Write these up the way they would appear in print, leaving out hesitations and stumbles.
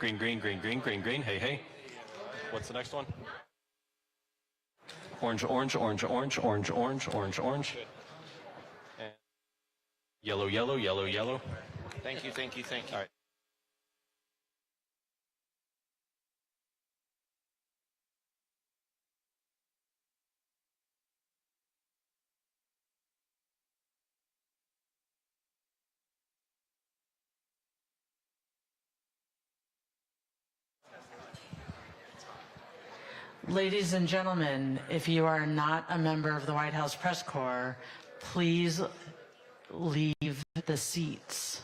green, green, green, green, green, green. Hey, hey. What's the next one? Orange, orange, orange, orange, orange, orange, orange, orange. And yellow, yellow, yellow, yellow. Thank you, thank you, thank you. All right. Ladies and gentlemen, if you are not a member of the White House Press Corps, please leave the seats.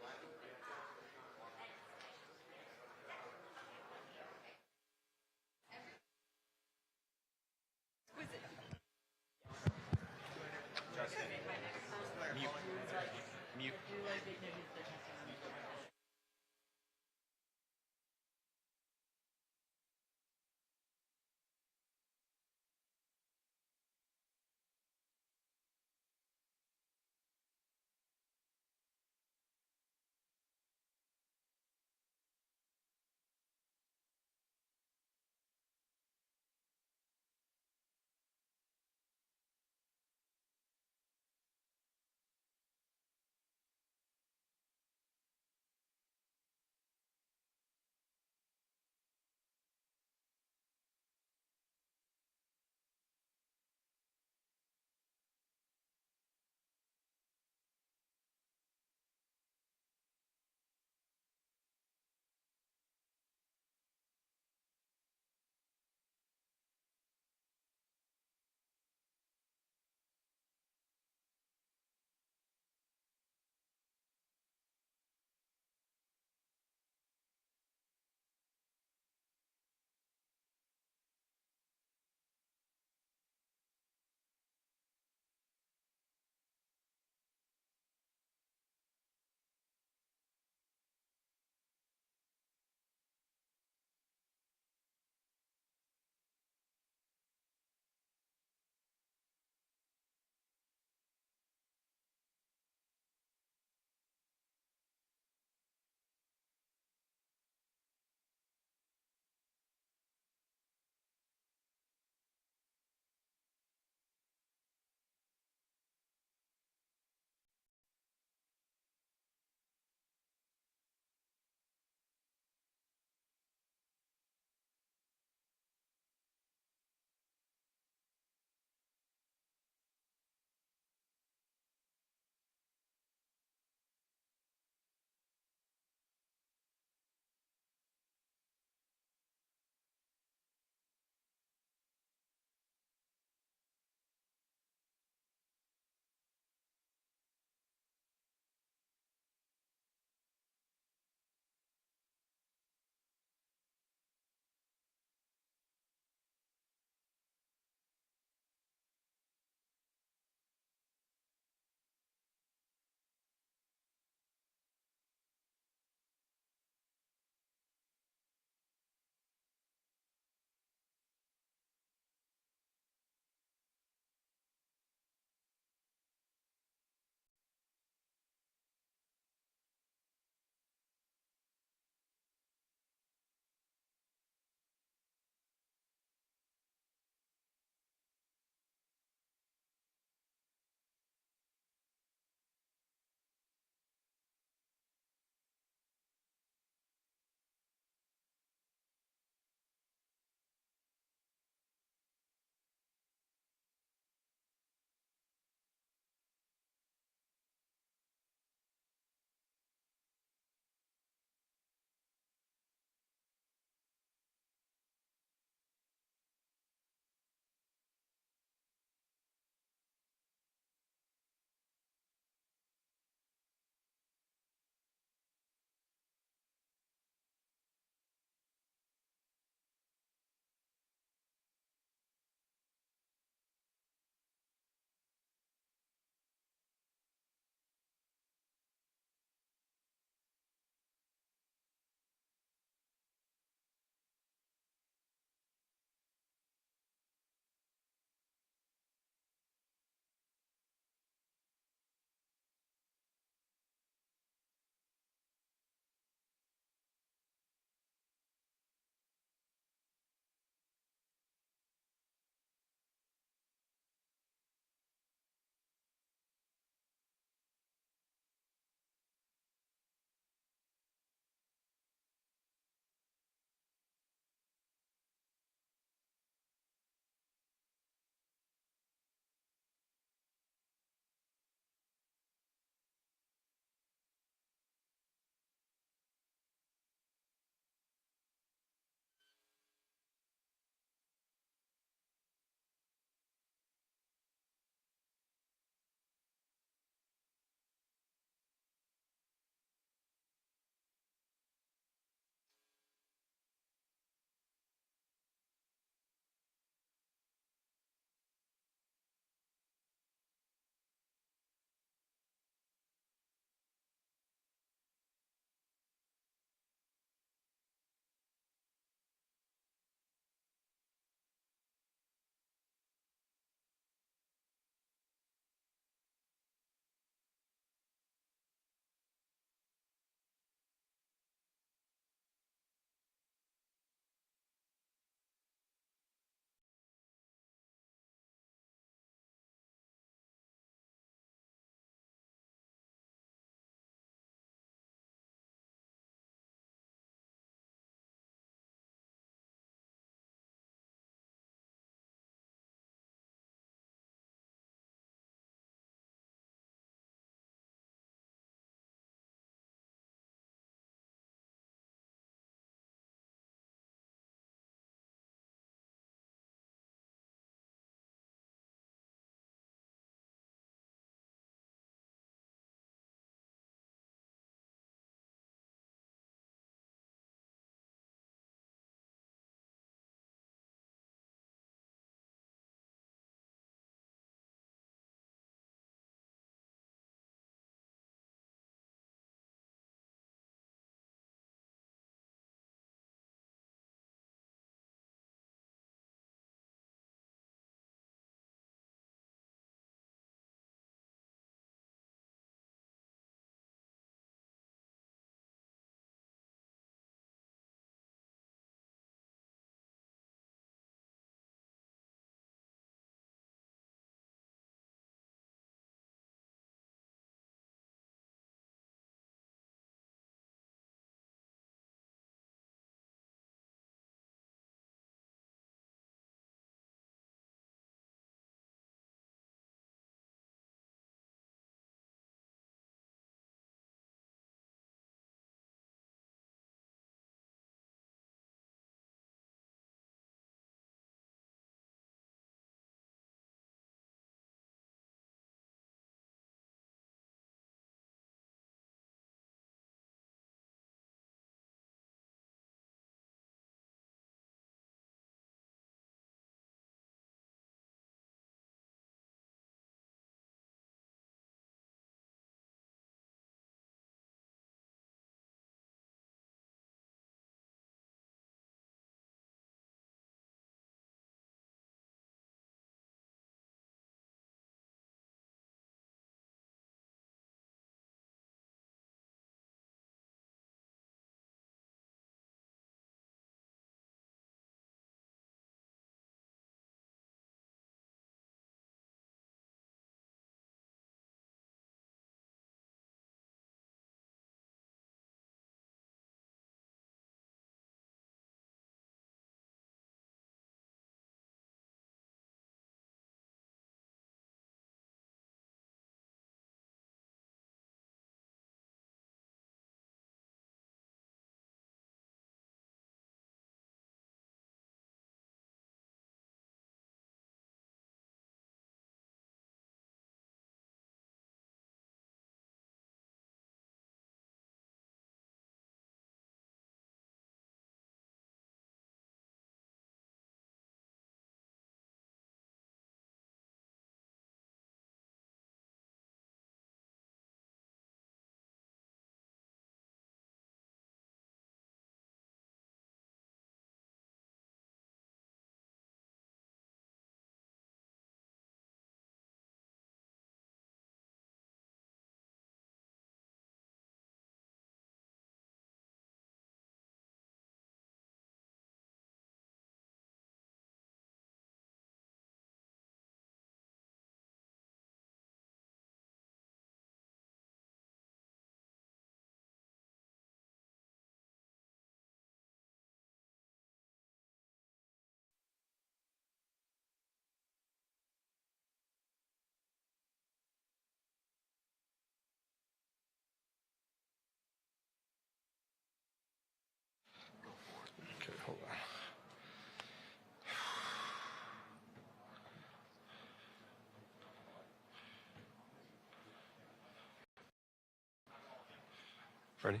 Ready?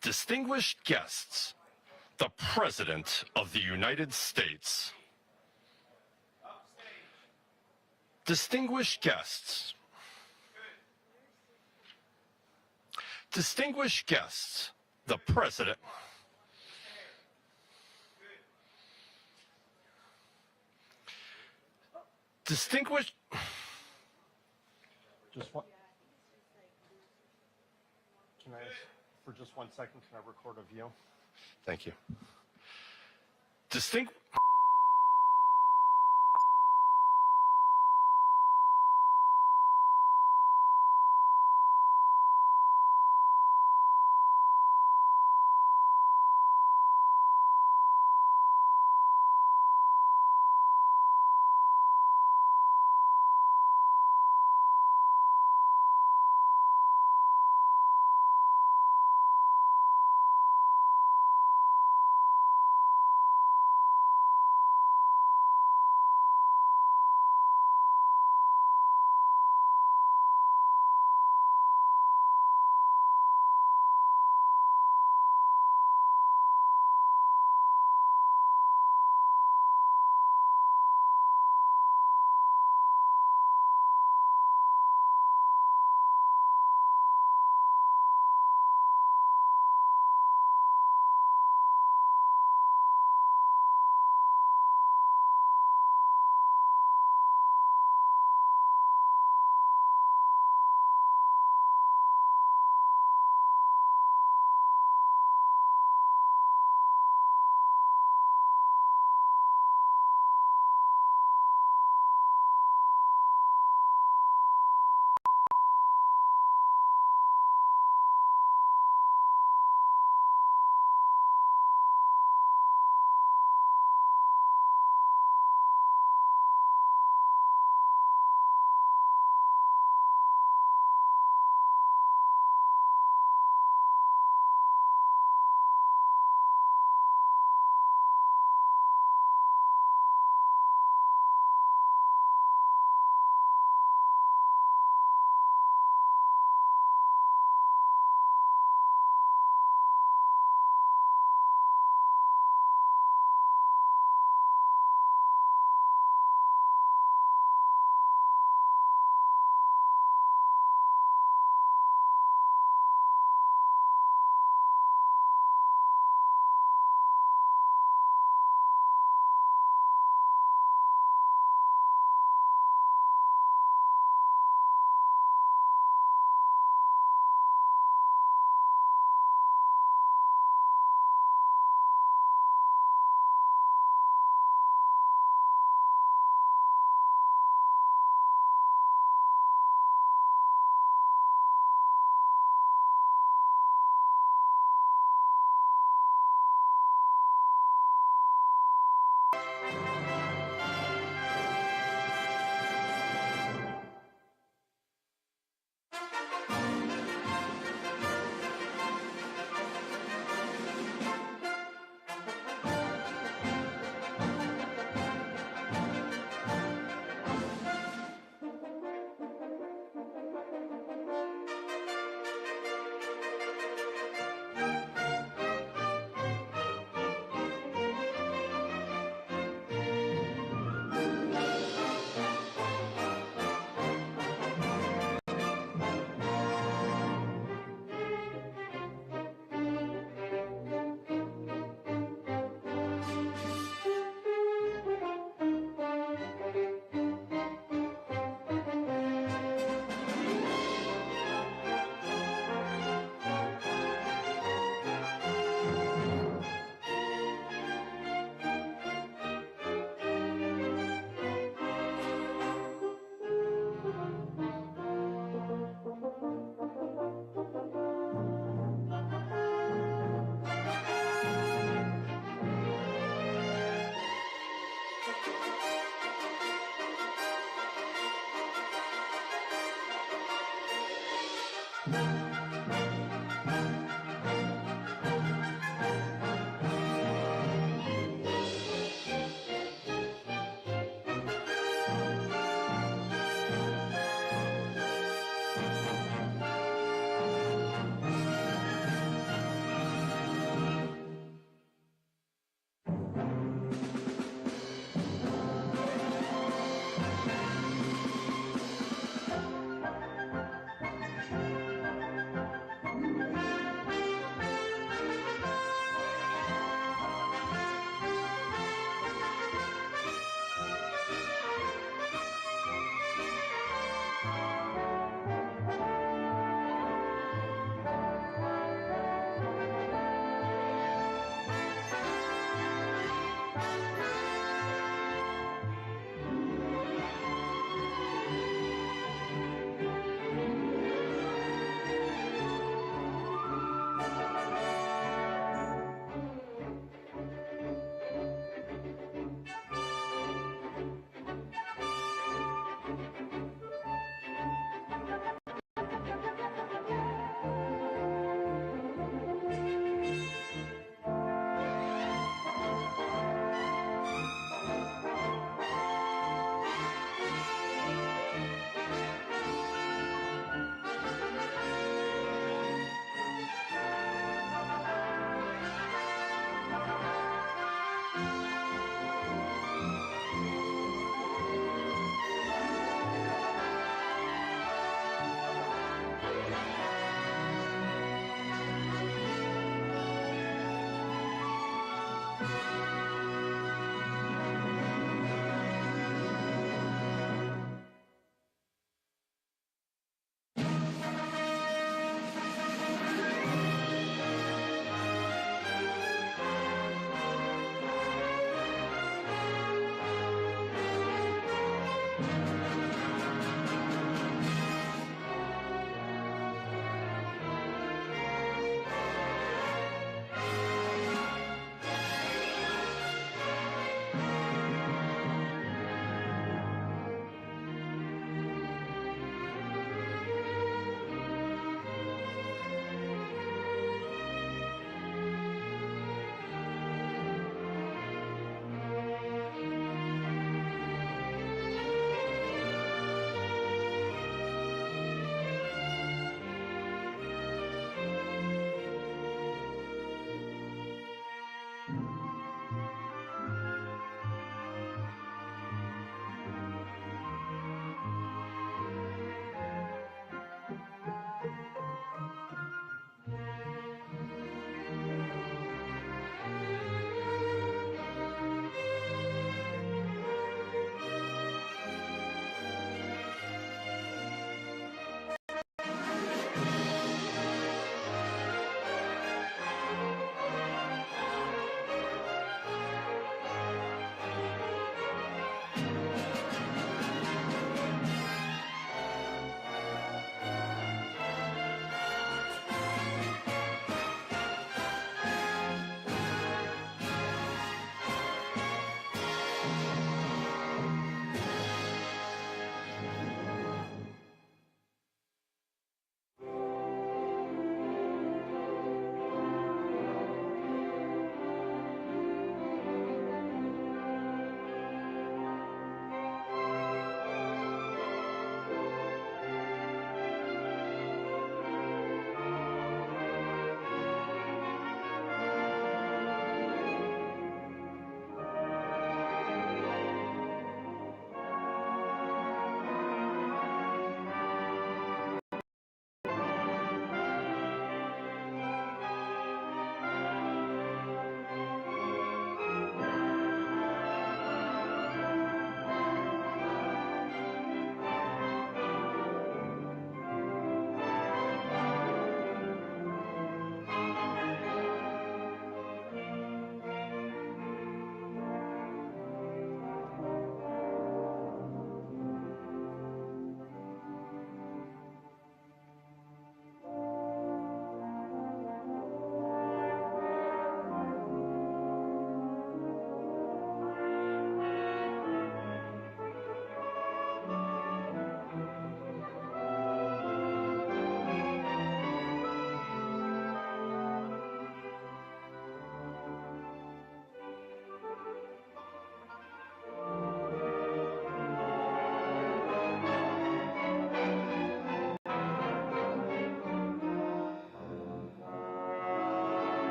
Distinguished guests, the President of the United States. Distinguished guests. Distinguished guests, the President. Distinguished. Just one. Can I, for just 1 second, can I record a view? Thank you.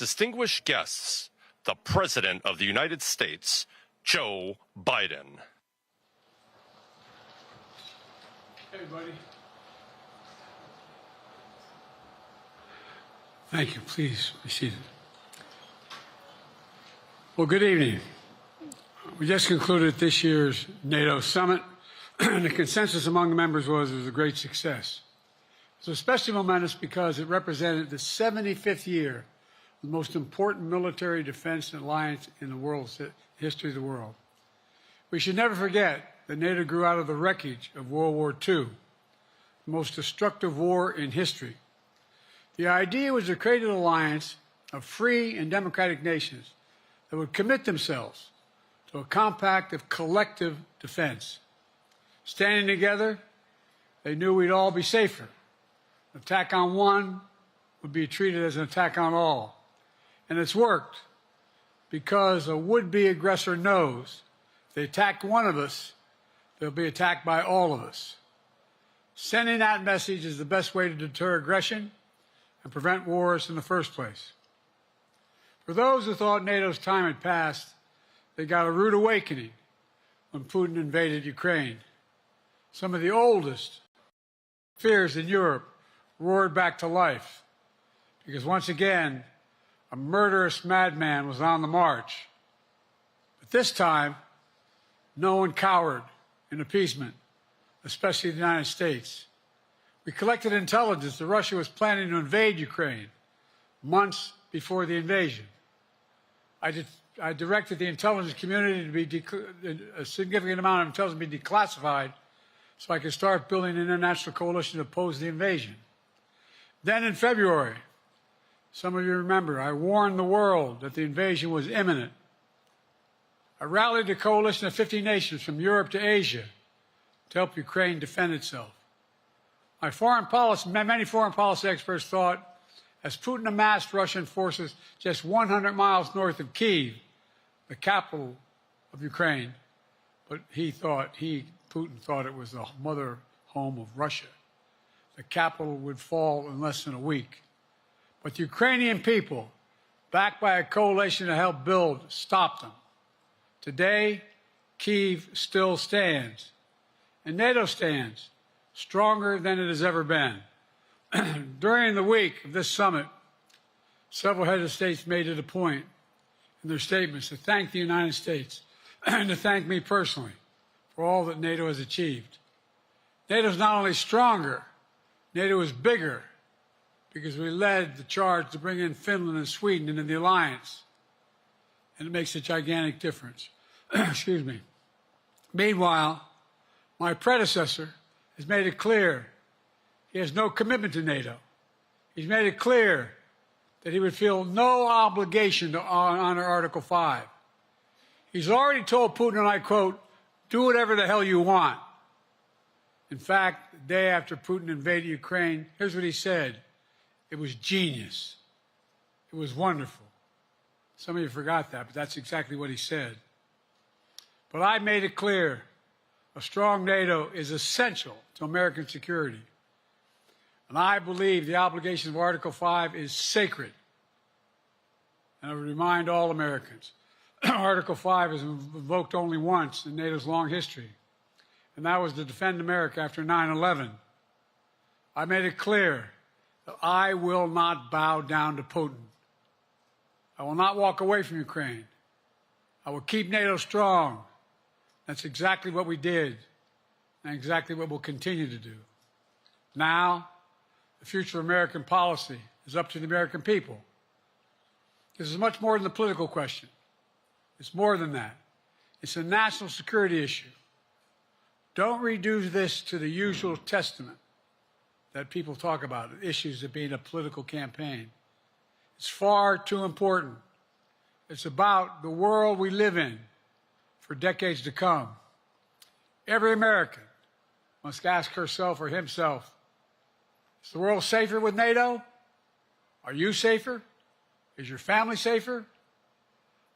distinguished guests, the President of the United States, Joe Biden. Hey, buddy. Thank you. Please be seated. Well, good evening. We just concluded this year's NATO summit, and the consensus among the members was it was a great success. It was especially momentous because it represented the 75th year of the most important military defense alliance in the world's history of the world. We should never forget that NATO grew out of the wreckage of World War II, the most destructive war in history. The idea was to create an alliance of free and democratic nations that would commit themselves to a compact of collective defense. Standing together, they knew we'd all be safer. An attack on one would be treated as an attack on all. And it's worked because a would-be aggressor knows if they attack one of us, they'll be attacked by all of us. Sending that message is the best way to deter aggression and prevent wars in the first place. For those who thought NATO's time had passed, they got a rude awakening when Putin invaded Ukraine. Some of the oldest fears in Europe roared back to life because once again, a murderous madman was on the march. But this time, no one cowered in appeasement, especially the United States. We collected intelligence that Russia was planning to invade Ukraine months before the invasion. I directed the intelligence community to be a significant amount of intelligence to be declassified so I could start building an international coalition to oppose the invasion. Then in February, some of you remember, I warned the world that the invasion was imminent. I rallied a coalition of 50 nations from Europe to Asia to help Ukraine defend itself. Many foreign policy experts thought as Putin amassed Russian forces just 100 miles north of Kyiv, the capital of Ukraine, but Putin thought it was the mother home of Russia. The capital would fall in less than a week. But the Ukrainian people, backed by a coalition to help build, stopped them. Today, Kyiv still stands, and NATO stands stronger than it has ever been. During the week of this summit, several heads of states made it a point in their statements to thank the United States and to thank me personally for all that NATO has achieved. NATO is not only stronger, NATO is bigger because we led the charge to bring in Finland and Sweden into the alliance, and it makes a gigantic difference. Excuse me. Meanwhile, my predecessor has made it clear he has no commitment to NATO. He's made it clear that he would feel no obligation to honor Article 5. He's already told Putin, and I quote, "Do whatever the hell you want." In fact, the day after Putin invaded Ukraine, here's what he said. It was genius. It was wonderful. Some of you forgot that, but that's exactly what he said. But I made it clear a strong NATO is essential to American security. And I believe the obligation of Article 5 is sacred. And I would remind all Americans, Article 5 is invoked only once in NATO's long history, and that was to defend America after 9/11. I made it clear that I will not bow down to Putin. I will not walk away from Ukraine. I will keep NATO strong. That's exactly what we did, and exactly what we'll continue to do. Now, the future of American policy is up to the American people. This is much more than a political question. It's more than that. It's a national security issue. Don't reduce this to the usual testament that people talk about, issues of being a political campaign. It's far too important. It's about the world we live in for decades to come. Every American must ask herself or himself, is the world safer with NATO? Are you safer? Is your family safer?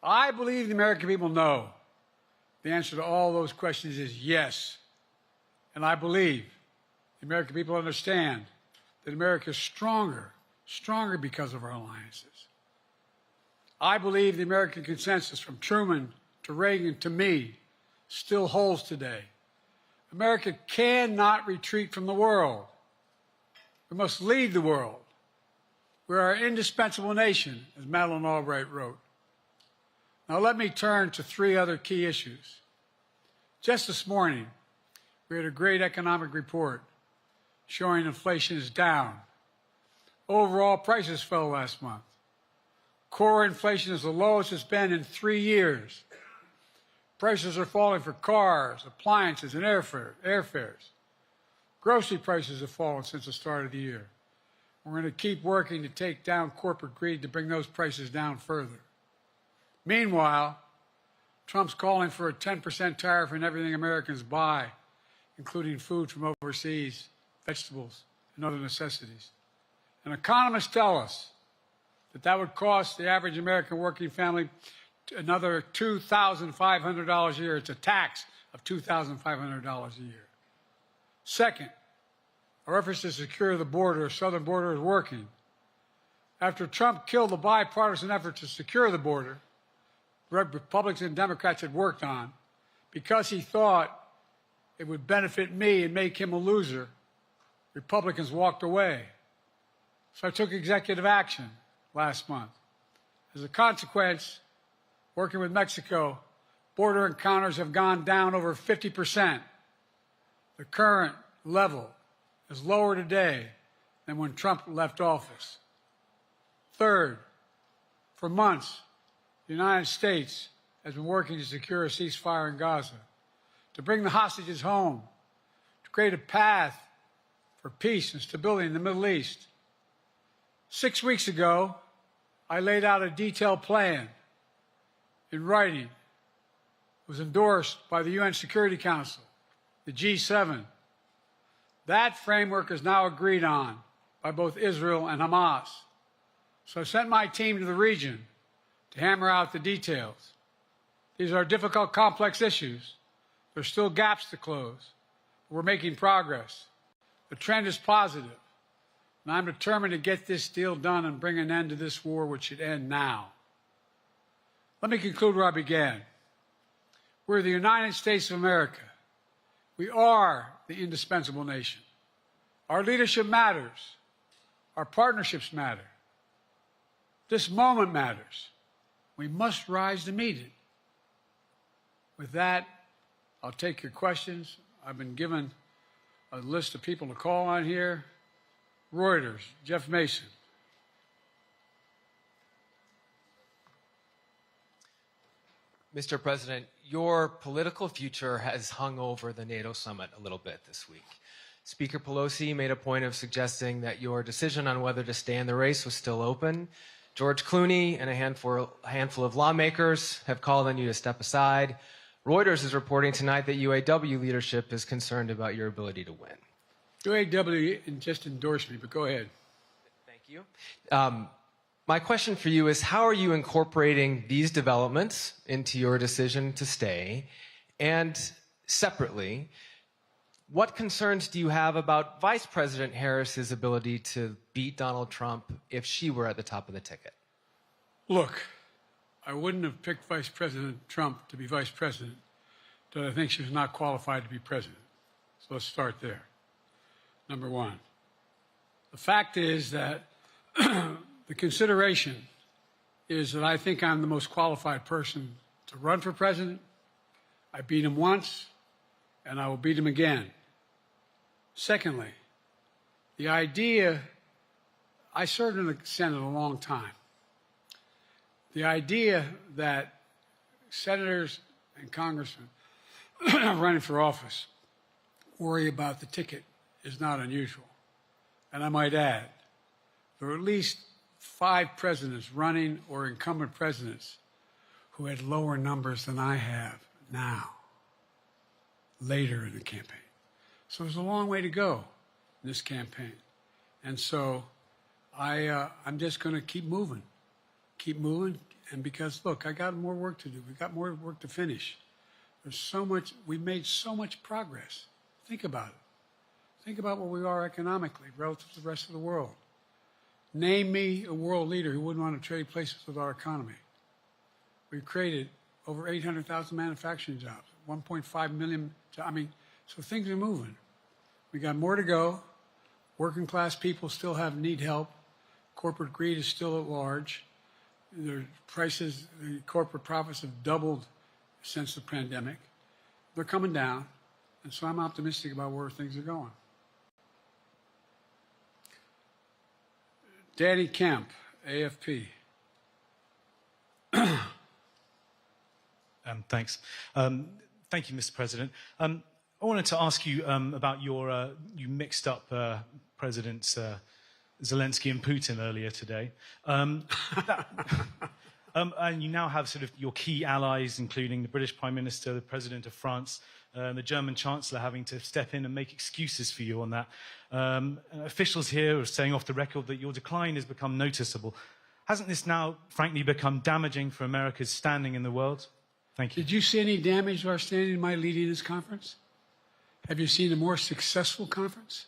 I believe the American people know. The answer to all those questions is yes. And I believe the American people understand that America is stronger because of our alliances. I believe the American consensus from Truman to Reagan to me still holds today. America cannot retreat from the world. We must lead the world. We are an indispensable nation, as Madeleine Albright wrote. Now let me turn to three other key issues. Just this morning, we had a great economic report showing inflation is down. Overall prices fell last month. Core inflation is the lowest it's been in 3 years. Prices are falling for cars, appliances, and airfares. Grocery prices have fallen since the start of the year. We're going to keep working to take down corporate greed to bring those prices down further. Meanwhile, Trump's calling for a 10% tariff on everything Americans buy, including food from overseas, vegetables, and other necessities. And economists tell us that would cost the average American working family another $2,500 a year. It's a tax of $2,500 a year. Second, our efforts to secure the border, the southern border, is working. After Trump killed the bipartisan effort to secure the border, Republicans and Democrats had worked on, because he thought it would benefit me and make him a loser, Republicans walked away. So I took executive action last month. As a consequence, working with Mexico, border encounters have gone down over 50%. The current level is lower today than when Trump left office. Third, for months, the United States has been working to secure a ceasefire in Gaza, to bring the hostages home, to create a path for peace and stability in the Middle East. 6 weeks ago, I laid out a detailed plan in writing. It was endorsed by the UN Security Council, the G7. That framework is now agreed on by both Israel and Hamas. So I sent my team to the region to hammer out the details. These are difficult, complex issues. There's still gaps to close. We're making progress. The trend is positive. And I'm determined to get this deal done and bring an end to this war, which should end now. Let me conclude where I began. We're the United States of America. We are the indispensable nation. Our leadership matters. Our partnerships matter. This moment matters. We must rise to meet it. With that, I'll take your questions. I've been given a list of people to call on here. Reuters, Jeff Mason. Mr. President, your political future has hung over the NATO summit a little bit this week. Speaker Pelosi made a point of suggesting that your decision on whether to stay in the race was still open. George Clooney and a handful of lawmakers have called on you to step aside. Reuters is reporting tonight that UAW leadership is concerned about your ability to win. UAW just endorsed me, but go ahead. Thank you. My question for you is, how are you incorporating these developments into your decision to stay? And separately, what concerns do you have about Vice President Harris's ability to beat Donald Trump if she were at the top of the ticket? Look, I wouldn't have picked Vice President Trump to be vice president that I think she was not qualified to be president. So let's start there. Number one. The fact is that the consideration is that I think I'm the most qualified person to run for president. I beat him once, and I will beat him again. Secondly, the idea, I served in the Senate a long time. The idea that senators and congressmen running for office worry about the ticket is not unusual. And I might add, there are at least 5 presidents running or incumbent presidents who had lower numbers than I have now, later in the campaign. So there's a long way to go in this campaign. And so I'm just going to keep moving. And because, look, I got more work to do. We've got more work to finish. There's so much, we've made so much progress. Think about it. Think about where we are economically relative to the rest of the world. Name me a world leader who wouldn't want to trade places with our economy. We've created over 800,000 manufacturing jobs, 1.5 million. So things are moving. We got more to go. Working class people still need help. Corporate greed is still at large. Their prices, the corporate profits have doubled since the pandemic. They're coming down, and so I'm optimistic about where things are going. Danny Kemp, AFP. Thanks. Thank you, Mr. President. I wanted to ask you about your, you mixed up Presidents Zelensky and Putin earlier today. And you now have sort of your key allies, including the British Prime Minister, the President of France, the German Chancellor having to step in and make excuses for you on that. Officials here are saying off the record that your decline has become noticeable. Hasn't this now, frankly, become damaging for America's standing in the world? Thank you. Did you see any damage to our standing in my leading this conference? Have you seen a more successful conference?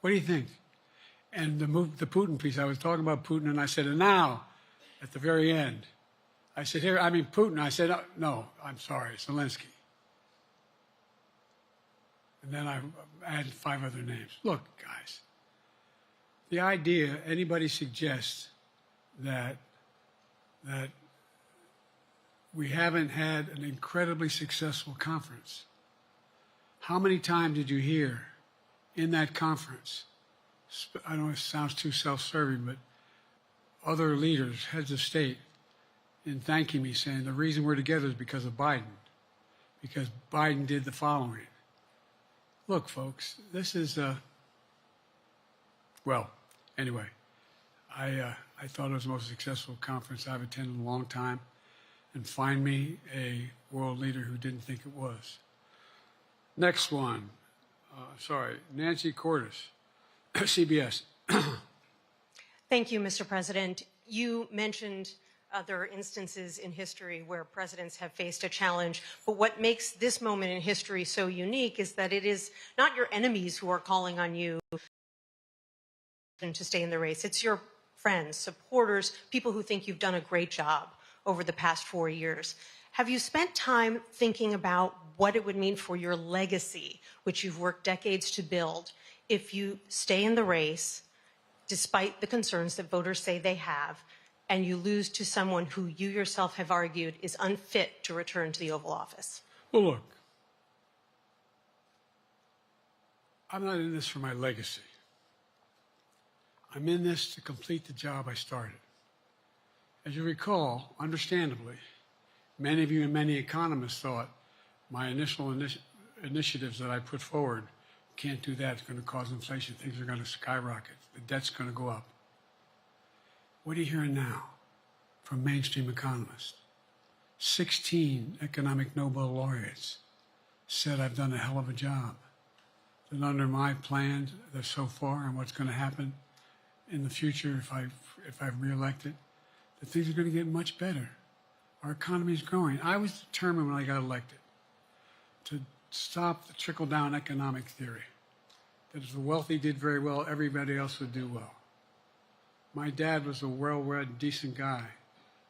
What do you think? And the Putin piece, I was talking about Putin, and I said, and now, at the very end, I said, here, I mean, Putin. I said, no, I'm sorry, Zelensky. And then I added 5 other names. Look, guys, the idea anybody suggests that we haven't had an incredibly successful conference. How many times did you hear in that conference, I know it sounds too self-serving, but other leaders, heads of state, in thanking me, saying the reason we're together is because of Biden, because Biden did the following. Look, folks, this is, well, anyway, I thought it was the most successful conference I've attended in a long time, and find me a world leader who didn't think it was. Next one, Nancy Cordes, CBS. Thank you, Mr. President. You mentioned other instances in history where presidents have faced a challenge, but what makes this moment in history so unique is that it is not your enemies who are calling on you to stay in the race. It's your friends, supporters, people who think you've done a great job over the past 4 years. Have you spent time thinking about what it would mean for your legacy, which you've worked decades to build, if you stay in the race, despite the concerns that voters say they have, and you lose to someone who you yourself have argued is unfit to return to the Oval Office? Well, look, I'm not in this for my legacy. I'm in this to complete the job I started. As you recall, understandably, many of you and many economists thought my initial initiatives that I put forward, can't do that, it's going to cause inflation, things are going to skyrocket, the debt's going to go up. What are you hearing now from mainstream economists? 16 economic Nobel laureates said I've done a hell of a job. That under my plans so far and what's going to happen in the future if I'm reelected, that things are going to get much better. Our economy is growing. I was determined when I got elected to stop the trickle-down economic theory, that if the wealthy did very well, everybody else would do well. My dad was a well-read, decent guy.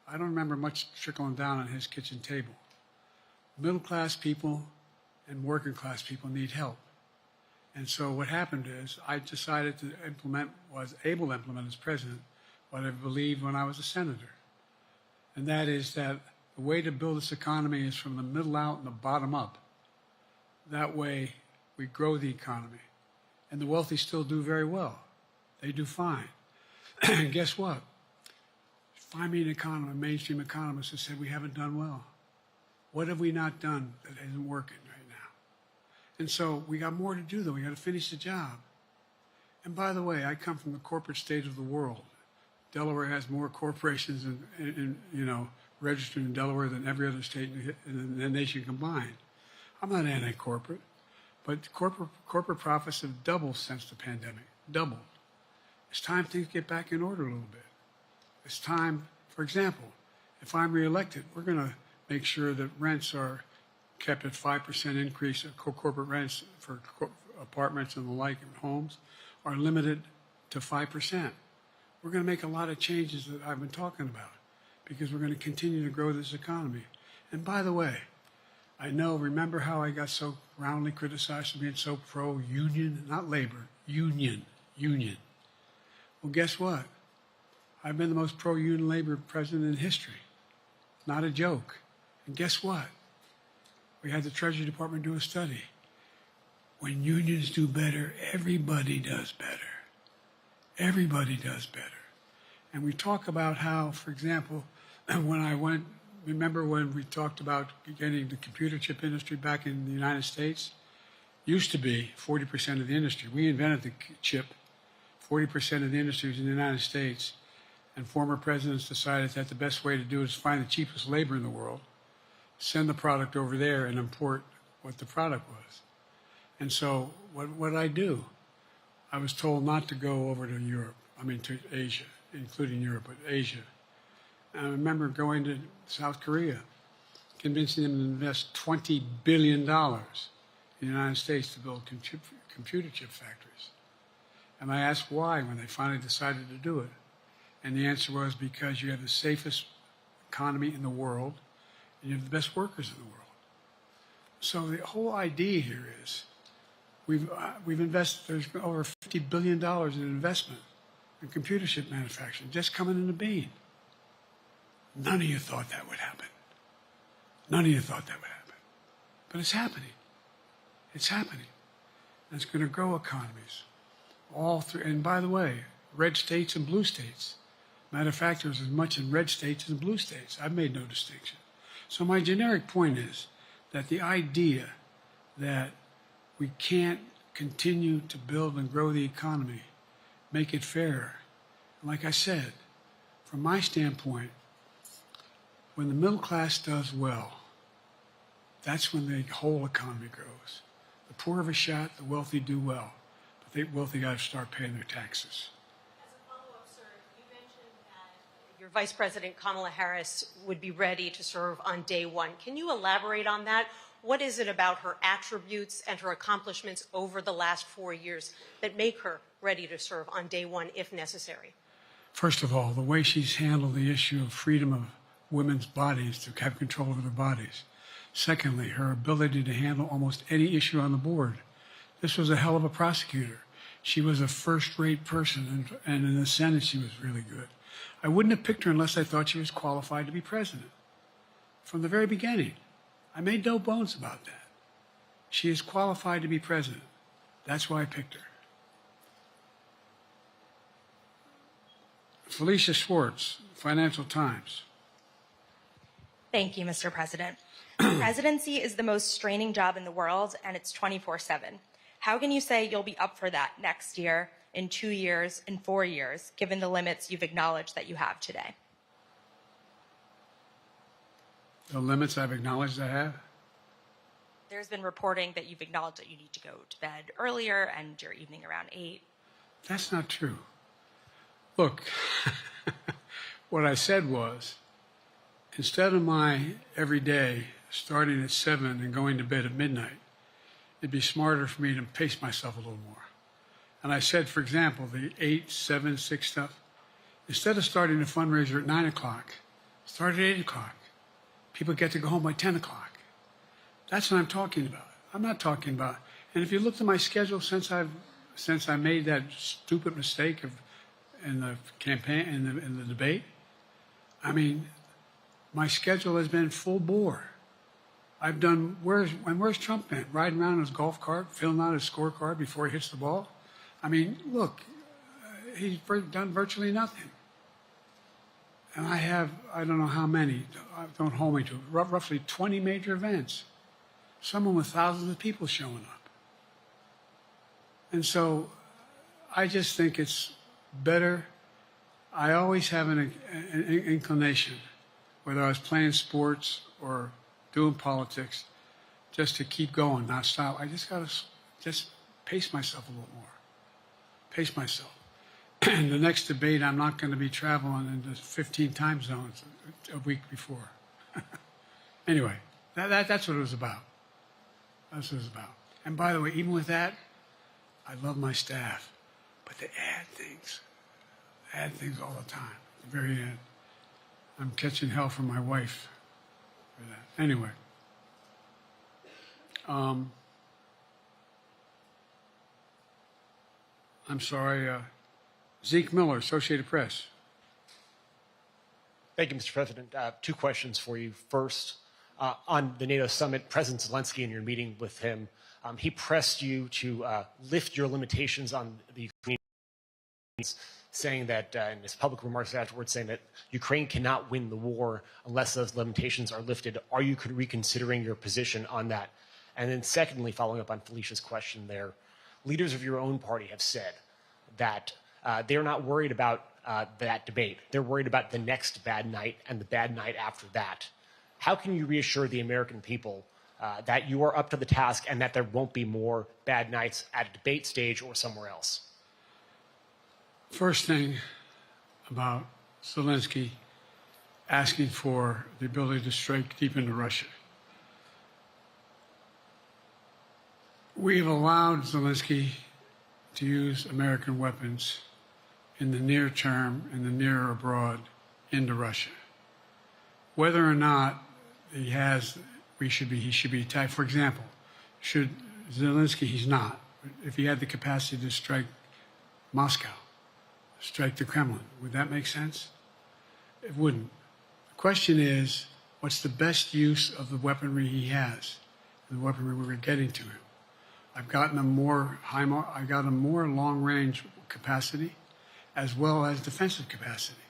I don't remember much trickling down on his kitchen table. Middle-class people and working-class people need help. And so what happened is I decided to was able to implement as president what I believed when I was a senator. And that is that the way to build this economy is from the middle out and the bottom up. That way we grow the economy. And the wealthy still do very well. They do fine. And guess what? Find me an economist, a mainstream economist, who said we haven't done well. What have we not done that isn't working right now? And so we got more to do, though. We got to finish the job. And by the way, I come from the corporate state of the world. Delaware has more corporations registered in Delaware than every other state in the nation combined. I'm not anti-corporate, but corporate profits have doubled since the pandemic, doubled. It's time things get back in order a little bit. It's time, for example, if I'm reelected, we're going to make sure that rents are kept at 5% increase, corporate rents for apartments and the like and homes are limited to 5%. We're going to make a lot of changes that I've been talking about because we're going to continue to grow this economy. And by the way, remember how I got so roundly criticized for being so pro-union, not labor, union. Well, guess what? I've been the most pro-union labor president in history. Not a joke. And guess what? We had the Treasury Department do a study. When unions do better, everybody does better. Everybody does better. And we talk about how, for example, remember when we talked about getting the computer chip industry back in the United States? Used to be 40% of the industry. We invented the chip. 40% of the industry was in the United States. And former presidents decided that the best way to do it is find the cheapest labor in the world, send the product over there, and import what the product was. And so what did I do? I was told not to go over to to Asia, including Europe, but Asia. And I remember going to South Korea, convincing them to invest $20 billion in the United States to build computer chip factories. And I asked why when they finally decided to do it. And the answer was because you have the safest economy in the world and you have the best workers in the world. So the whole idea here is we've invested, there's over $50 billion in investment in computer chip manufacturing just coming into being. None of you thought that would happen. None of you thought that would happen. But it's happening. It's happening. And it's going to grow economies. All through, and by the way, red states and blue states. Matter of fact, there's as much in red states as in blue states. I've made no distinction. So my generic point is that the idea that we can't continue to build and grow the economy, make it fairer. Like I said, from my standpoint, when the middle class does well, that's when the whole economy grows. The poor have a shot, the wealthy do well. But the wealthy got to start paying their taxes. As a follow-up, sir, you mentioned that your Vice President Kamala Harris would be ready to serve on day one. Can you elaborate on that? What is it about her attributes and her accomplishments over the last 4 years that make her ready to serve on day one if necessary? First of all, the way she's handled the issue of freedom of women's bodies to have control over their bodies. Secondly, her ability to handle almost any issue on the board. This was a hell of a prosecutor. She was a first-rate person, and in the Senate she was really good. I wouldn't have picked her unless I thought she was qualified to be president. From the very beginning, I made no bones about that. She is qualified to be president. That's why I picked her. Felicia Schwartz, Financial Times. Thank you, Mr. President. Presidency is the most straining job in the world, and it's 24/7. How can you say you'll be up for that next year, in 2 years, in 4 years, given the limits you've acknowledged that you have today? The limits I've acknowledged I have? There's been reporting that you've acknowledged that you need to go to bed earlier and your evening around 8. That's not true. Look, what I said was, instead of my every day starting at 7 and going to bed at midnight, it'd be smarter for me to pace myself a little more. And I said, for example, the 8, 7, 6 stuff, instead of starting a fundraiser at 9 o'clock, start at 8 o'clock. People get to go home by 10 o'clock. That's what I'm talking about. I'm not talking about, and if you look at my schedule since I made that stupid mistake in the campaign, in the debate, I mean, my schedule has been full bore. I've done, where's Trump been? Riding around in his golf cart, filling out his scorecard before he hits the ball? I mean, look, he's done virtually nothing. And I have, I don't know how many, don't hold me to it, roughly 20 major events. Some with thousands of people showing up. And so I just think it's better. I always have an inclination, whether I was playing sports or doing politics, just to keep going, not stop. I just got to just pace myself a little more. Pace myself. And the next debate, I'm not going to be traveling into 15 time zones a week before. Anyway, that's what it was about. That's what it was about. And by the way, even with that, I love my staff, but they add things all the time, at the very end. I'm catching hell from my wife for that. Anyway. I'm sorry, Zeke Miller, Associated Press. Thank you, Mr. President. Two questions for you. First, on the NATO summit, President Zelensky, in your meeting with him, he pressed you to lift your limitations on the Ukrainians, saying that, in his public remarks afterwards, saying that Ukraine cannot win the war unless those limitations are lifted. Are you reconsidering your position on that? And then secondly, following up on Felicia's question there, leaders of your own party have said that they're not worried about that debate. They're worried about the next bad night and the bad night after that. How can you reassure the American people that you are up to the task and that there won't be more bad nights at a debate stage or somewhere else? First thing about Zelensky asking for the ability to strike deep into Russia. We've allowed Zelensky to use American weapons in the near term, in the near or abroad, into Russia. Whether or not he should be attacked. For example, should Zelensky, he's not. If he had the capacity to strike Moscow, strike the Kremlin, would that make sense? It wouldn't. The question is, what's the best use of the weaponry he has, the weaponry we're getting to him? I've gotten a more long-range capacity as well as defensive capacity.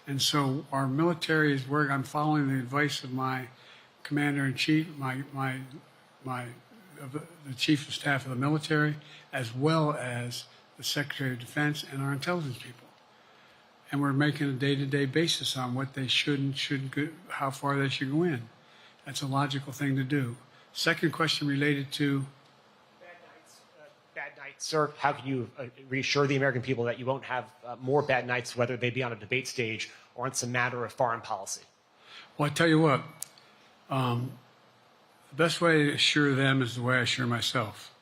And so our military is where I'm following the advice of my commander-in-chief, the chief of staff of the military, as well as the Secretary of Defense and our intelligence people. And we're making a day-to-day basis on what they should and shouldn't go, how far they should go in. That's a logical thing to do. Second question related to Bad nights, sir. How can you reassure the American people that you won't have more bad nights, whether they be on a debate stage or it's a matter of foreign policy? Well, I tell you what, the best way to assure them is the way I assure myself.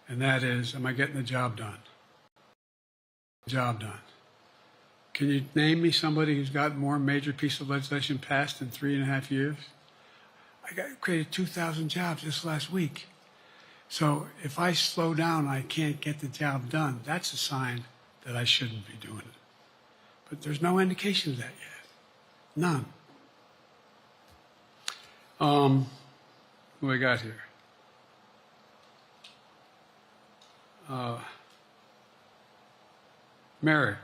And that is, am I getting the job done? Can you name me somebody who's got more major piece of legislation passed in 3.5 years? I created 2,000 jobs just last week. So if I slow down, I can't get the job done. That's a sign that I shouldn't be doing it. But there's no indication of that yet. None. Who I got here? Merrick,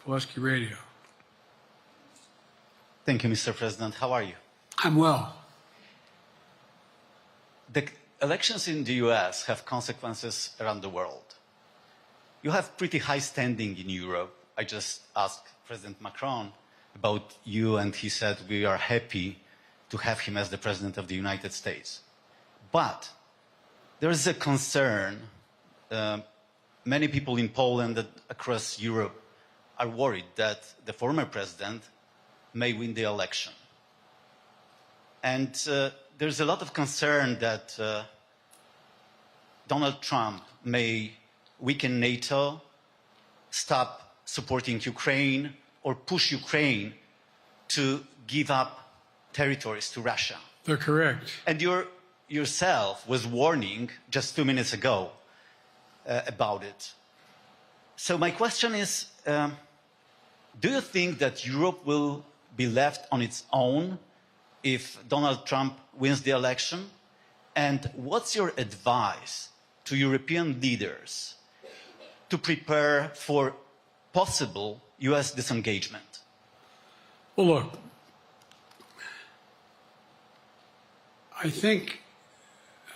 Pulaski Radio. Thank you, Mr. President. How are you? I'm well. The elections in the US have consequences around the world. You have pretty high standing in Europe. I just asked President Macron about you, and he said we are happy to have him as the President of the United States. But there is a concern. Many people in Poland and across Europe are worried that the former president may win the election. And there's a lot of concern that Donald Trump may weaken NATO, stop supporting Ukraine, or push Ukraine to give up territories to Russia. They're correct. And yourself was warning just 2 minutes ago about it. So my question is, do you think that Europe will be left on its own if Donald Trump wins the election? And what's your advice to European leaders to prepare for possible US disengagement? Well, look, I think,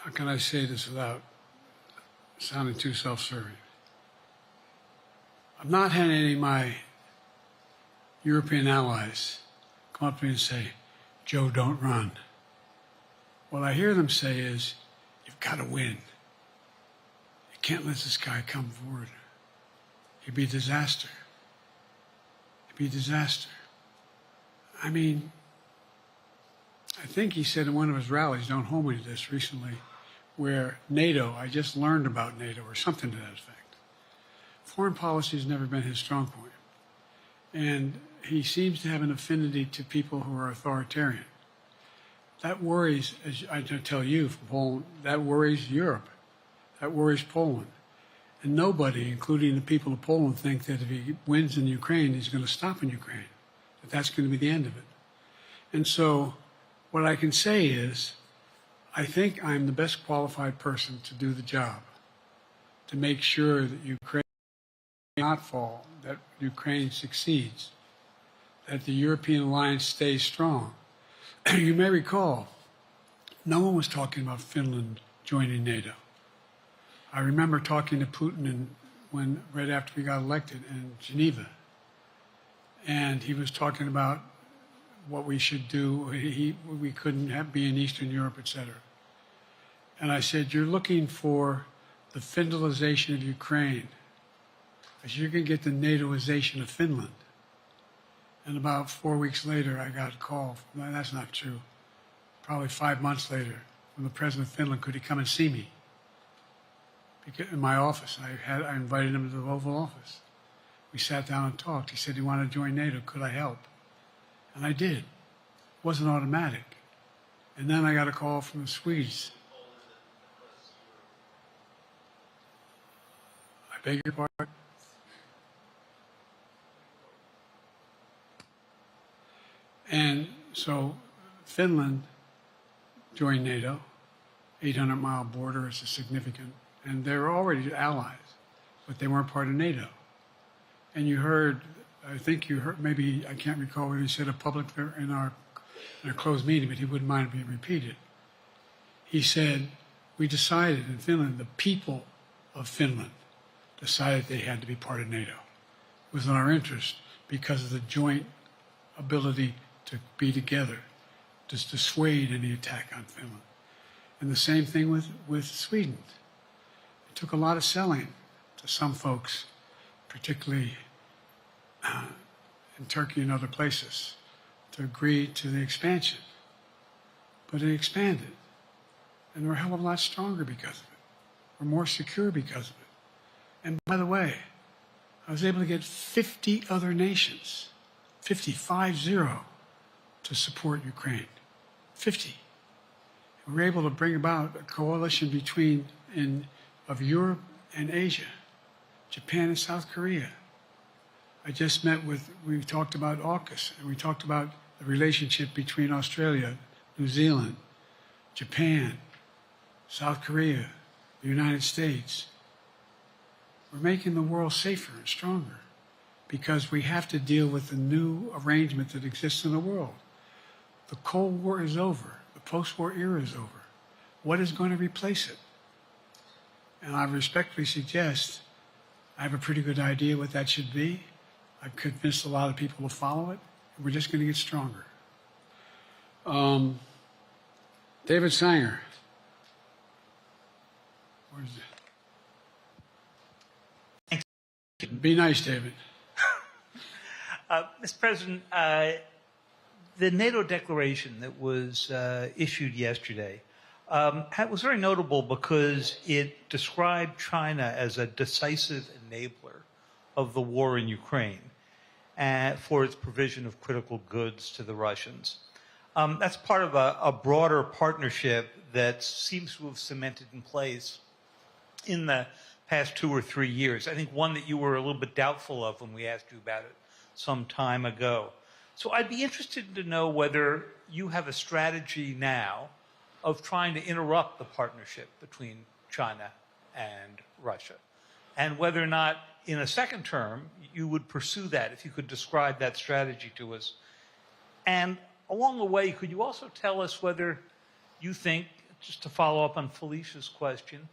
how can I say this without sounding too self-serving? I'm not having any of my European allies come up to me and say, Joe, don't run. What I hear them say is, you've got to win. You can't let this guy come forward. It'd be a disaster. It'd be a disaster. I mean, I think he said in one of his rallies, don't hold me to this, recently, where NATO, I just learned about NATO, or something to that effect. Foreign policy has never been his strong point. And he seems to have an affinity to people who are authoritarian. That worries, as I tell you from Poland, that worries Europe. That worries Poland. And nobody, including the people of Poland, think that if he wins in Ukraine, he's going to stop in Ukraine, that that's going to be the end of it. And so what I can say is, I think I'm the best qualified person to do the job, to make sure that Ukraine will not fall, that Ukraine succeeds, that the European alliance stays strong. You may recall, no one was talking about Finland joining NATO. I remember talking to Putin right after we got elected in Geneva, and he was talking about what we should do. We couldn't be in Eastern Europe, etc. And I said, you're looking for the Finlandization of Ukraine, because you're going to get the NATOization of Finland. And about 4 weeks later, I got a call. No, that's not true. Probably 5 months later, from the president of Finland, could he come and see me? In my office. I invited him to the Oval Office. We sat down and talked. He said he wanted to join NATO. Could I help? And I did. It wasn't automatic. And then I got a call from the Swedes. I beg your pardon? And so Finland joined NATO. 800-mile border is a significant. And they're already allies, but they weren't part of NATO. And you heard, I think you heard, maybe, I can't recall what he said in public in our closed meeting, but he wouldn't mind being repeated. He said, we decided in Finland, the people of Finland decided they had to be part of NATO. It was in our interest because of the joint ability to be together, to dissuade any attack on Finland. And the same thing with Sweden. It took a lot of selling to some folks, particularly in Turkey and other places, to agree to the expansion. But it expanded. And we're a hell of a lot stronger because of it. We're more secure because of it. And by the way, I was able to get 50 other nations, 50, to support Ukraine. 50. We were able to bring about a coalition of Europe and Asia, Japan and South Korea. I just we talked about AUKUS, and we talked about the relationship between Australia, New Zealand, Japan, South Korea, the United States. We're making the world safer and stronger because we have to deal with the new arrangement that exists in the world. The Cold War is over. The post-war era is over. What is going to replace it? And I respectfully suggest I have a pretty good idea what that should be. I've convinced a lot of people to follow it. And we're just going to get stronger. David Sanger. Where's it? Be nice, David. Mr. President, the NATO declaration that was issued yesterday was very notable because it described China as a decisive enabler of the war in Ukraine for its provision of critical goods to the Russians. That's part of a broader partnership that seems to have cemented in place in the past 2 or 3 years. I think one that you were a little bit doubtful of when we asked you about it some time ago. So I'd be interested to know whether you have a strategy now of trying to interrupt the partnership between China and Russia, and whether or not in a second term you would pursue that, if you could describe that strategy to us. And along the way, could you also tell us whether you think, just to follow up on Felicia's question,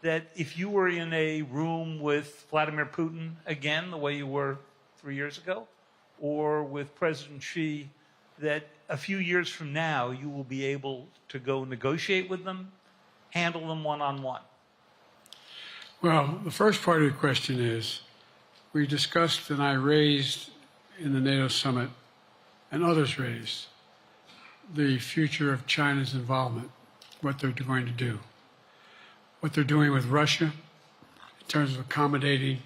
that if you were in a room with Vladimir Putin again, the way you were 3 years ago, or with President Xi, that a few years from now you will be able to go negotiate with them, handle them one-on-one? Well, the first part of the question is, we discussed and I raised in the NATO summit, and others raised, the future of China's involvement, what they're going to do, what they're doing with Russia in terms of accommodating,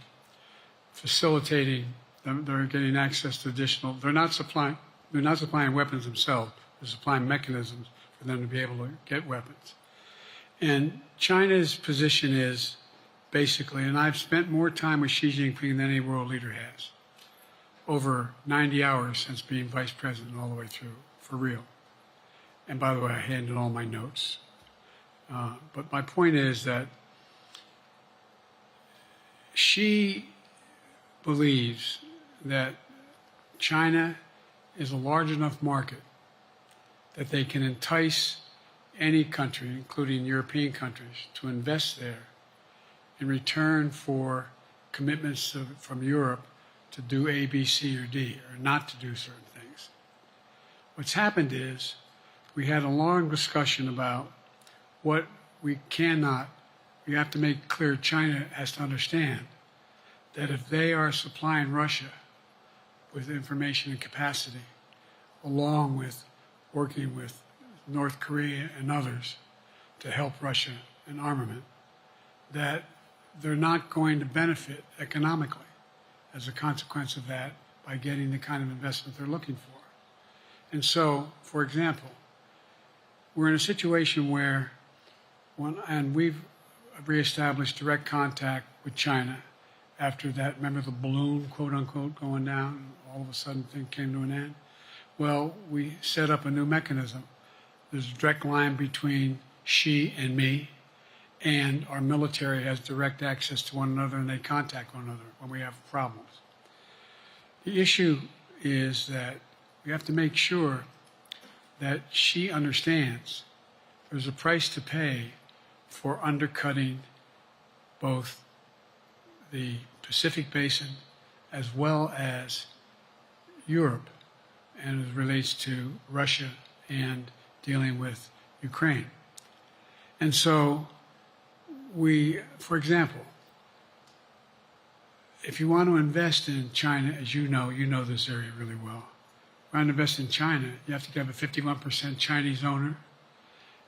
facilitating, they're getting access to additional. They're not supplying weapons themselves. They're supplying mechanisms for them to be able to get weapons. And China's position is basically, and I've spent more time with Xi Jinping than any world leader has, over 90 hours since being vice president all the way through, for real. And by the way, I handed all my notes. But my point is that Xi believes that China is a large enough market that they can entice any country, including European countries, to invest there in return for commitments from Europe to do A, B, C, or D, or not to do certain things. What's happened is we had a long discussion about what we have to make clear. China has to understand that if they are supplying Russia with information and capacity, along with working with North Korea and others to help Russia in armament, that they're not going to benefit economically as a consequence of that by getting the kind of investment they're looking for. And so, for example, we're in a situation where, and we've reestablished direct contact with China after that, remember the balloon, quote unquote, going down, and all of a sudden things came to an end? Well, we set up a new mechanism. There's a direct line between Xi and me, and our military has direct access to one another, and they contact one another when we have problems. The issue is that we have to make sure that Xi understands there's a price to pay for undercutting both the Pacific Basin as well as Europe, and it relates to Russia and dealing with Ukraine. And so for example, if you want to invest in China, as you know this area really well. If you want to invest in China, you have to have a 51% Chinese owner.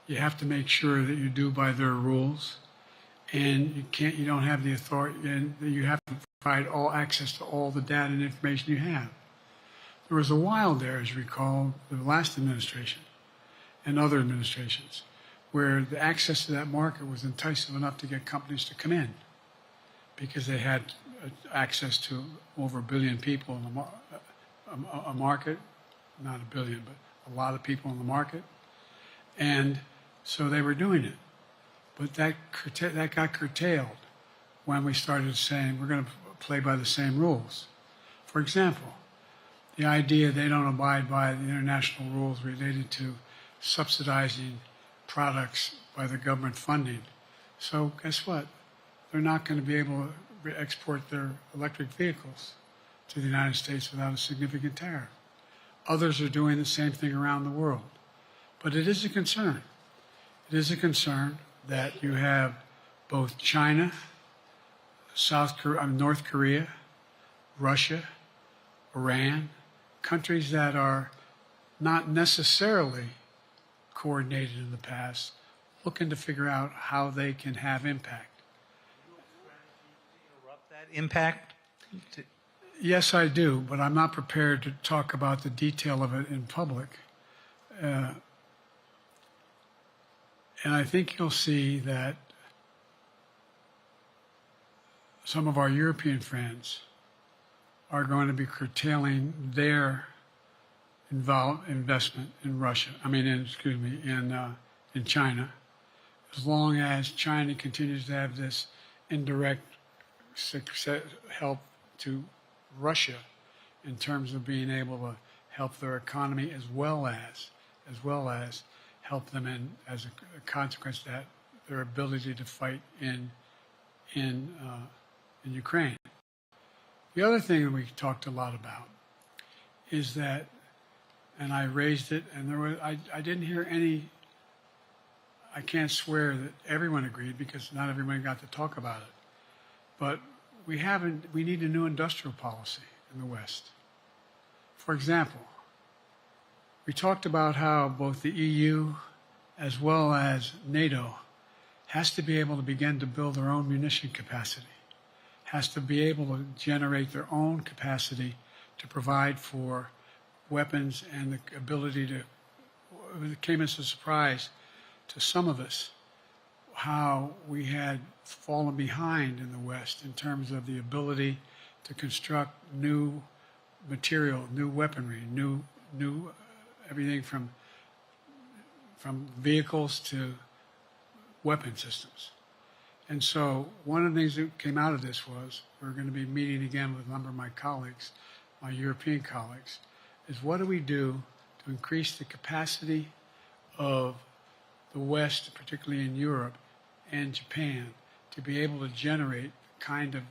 You have to make sure that you do by their rules, and you don't have the authority, and you have to provide all access to all the data and information you have. There was a while there, as you recall, the last administration and other administrations, where the access to that market was enticing enough to get companies to come in because they had access to over 1 billion people in a market, not 1 billion, but a lot of people in the market. And so they were doing it. But that got curtailed when we started saying we're going to play by the same rules. For example, the idea they don't abide by the international rules related to subsidizing products by the government funding. So guess what? They're not going to be able to export their electric vehicles to the United States without a significant tariff. Others are doing the same thing around the world. But it is a concern. It is a concern that you have both China, North Korea, Russia, Iran, countries that are not necessarily coordinated in the past, looking to figure out how they can have impact. Interrupt that impact? Yes, I do, but I'm not prepared to talk about the detail of it in public. And I think you'll see that some of our European friends are going to be curtailing their investment in Russia. In China, as long as China continues to have this indirect help to Russia in terms of being able to help their economy as well as help them as a consequence of that, their ability to fight in Ukraine. The other thing that we talked a lot about is that, and I raised it, and I didn't hear any. I can't swear that everyone agreed because not everyone got to talk about it. But we need a new industrial policy in the West. For example, we talked about how both the EU as well as NATO has to be able to begin to build their own munition capacity, has to be able to generate their own capacity to provide for weapons and the ability to, it came as a surprise to some of us how we had fallen behind in the West in terms of the ability to construct new material, new weaponry, new everything from vehicles to weapon systems. And so one of the things that came out of this was we're going to be meeting again with a number of my colleagues, my European colleagues, is what do we do to increase the capacity of the West, particularly in Europe and Japan, to be able to generate the kind of